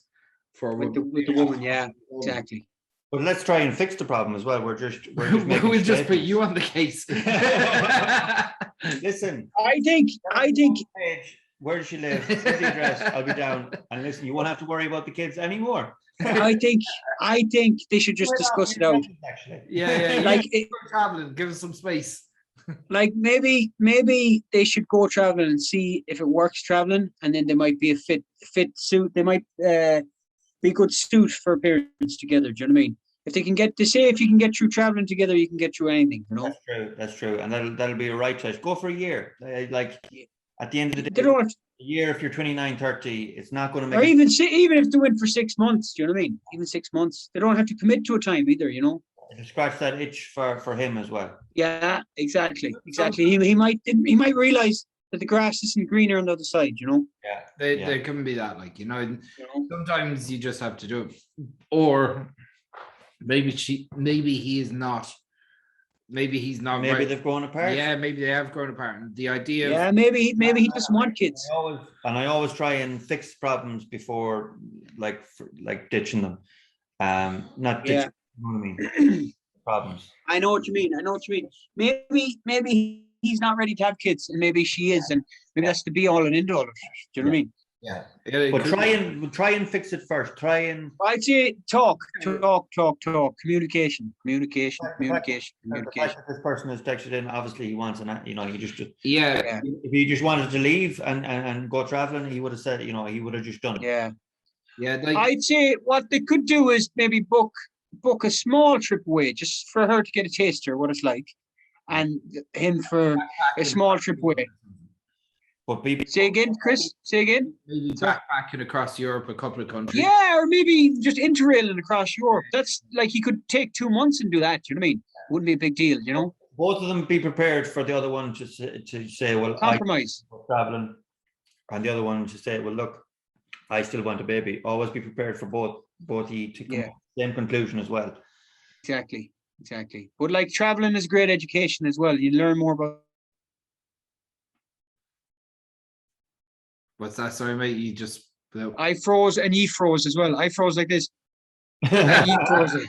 S2: for
S3: with the woman. Yeah, exactly.
S1: But let's try and fix the problem as well. We'll just
S2: put you on the case.
S1: Listen,
S3: I think.
S1: Where does she live? Where's the address? I'll be down. And listen, you won't have to worry about the kids anymore.
S3: I think they should just discuss it out.
S2: Actually. Yeah.
S3: Like
S2: traveling, give us some space.
S3: Like maybe they should go traveling and see if it works traveling, and then they might be a fit suit. They might be a good suit for parents together. Do you know what I mean? If you can get through traveling together, you can get through anything.
S1: That's true, and that'll be a right choice. Go for a year. Like at the end of the day,
S3: they don't have to,
S1: a year. If you're 29, 30, it's not going to make.
S3: Or even if they went for 6 months. Do you know what I mean? Even 6 months, they don't have to commit to a time either.
S1: To scratch that itch for him as well.
S3: Yeah, exactly. He might realize that the grass isn't greener on the other side.
S1: Yeah,
S2: there can be that, sometimes you just have to do it, or maybe he's not. Maybe he's not.
S1: Maybe
S2: right.
S1: They've grown apart.
S2: Yeah, maybe they have grown apart. And the idea.
S3: Yeah, maybe he doesn't want kids.
S1: I always try and fix problems before, like ditching them. Not ditching. You know what I mean? Problems.
S3: I know what you mean. Maybe he's not ready to have kids, and maybe she is, and maybe that's the be all and end all of it. Do you know what I mean?
S2: Yeah.
S1: But try and fix it first.
S3: I'd say talk. Communication.
S1: The fact that this person has texted in, obviously he wants he just
S2: yeah.
S1: If he just wanted to leave and go traveling, he would have said, he would have just done it.
S3: Yeah.
S2: Yeah.
S3: I'd say what they could do is maybe book a small trip away, just for her to get a taster of what it's like, and him for a small trip away.
S1: But BB,
S3: Say again, Chris. Say again.
S2: Maybe backpacking across Europe, a couple of countries.
S3: Yeah, or maybe just interrailing across Europe. That's like he could take 2 months and do that. You know what I mean? Wouldn't be a big deal, you know.
S1: both of them be prepared for the other one to say, well,
S3: Compromise.
S1: I'm traveling, and the other one to say, well, look, I still want a baby. Always be prepared for both to come to the same conclusion as well.
S3: Exactly. But like traveling is great education as well. You learn more about.
S2: What's that? Sorry, mate. You just.
S3: I froze and he froze as well. I froze like this. And he froze it.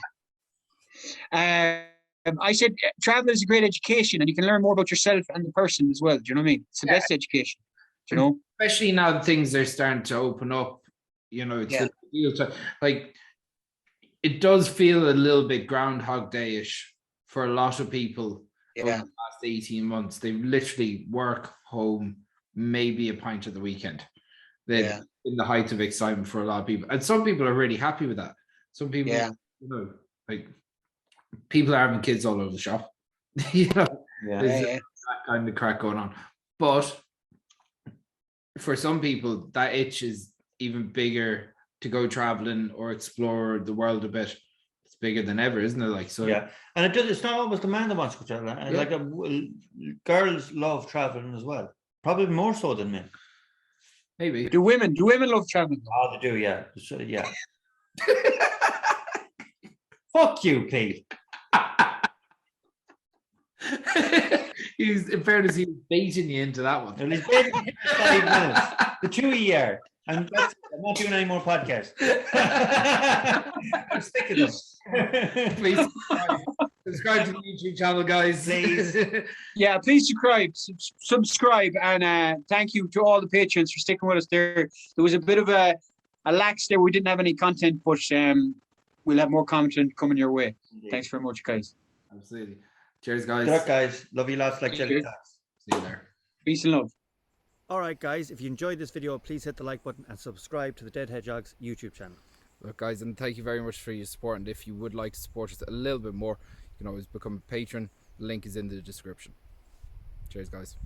S3: I said travel is a great education, and you can learn more about yourself and the person as well. Do you know what I mean? It's the best education. Do you know?
S2: Especially now that things are starting to open up. You know, it's the real time. Like, it does feel a little bit Groundhog Day-ish for a lot of people over the last 18 months. They literally work, home, maybe a pint at the weekend. They're in the height of excitement for a lot of people. And some people are really happy with that. Some people, you know, like, people are having kids all over the shop. You know, there's that kind of crack going on. But for some people, that itch is even bigger to go traveling or explore the world a bit. It's bigger than ever, isn't it? Like, so
S1: and it's not always the man that wants to go traveling. Like girls love traveling as well, probably more so than men.
S2: Maybe.
S3: Do women love traveling?
S1: Oh, they do, yeah. So, yeah. Fuck you, Pete.
S2: In fairness, he was baiting you into that one.
S1: Well, he's baiting me for 5 minutes. The 2 a year. And I'm not doing any more podcasts. I'm sick of them.
S2: Please subscribe to the YouTube channel, guys.
S1: Please.
S3: Yeah, please subscribe, and thank you to all the patrons for sticking with us there. There was a bit of a lax there. We didn't have any content, but we'll have more content coming your way. Indeed. Thanks very much, guys.
S2: Absolutely. Cheers, guys.
S1: Good luck, guys. Love you lots like jelly tots.
S2: See you there.
S3: Peace and love.
S6: Alright guys, if you enjoyed this video, please hit the like button and subscribe to the Dead Hedgehogs YouTube channel.
S2: Look, guys, and thank you very much for your support, and if you would like to support us a little bit more, you can always become a patron. The link is in the description. Cheers, guys.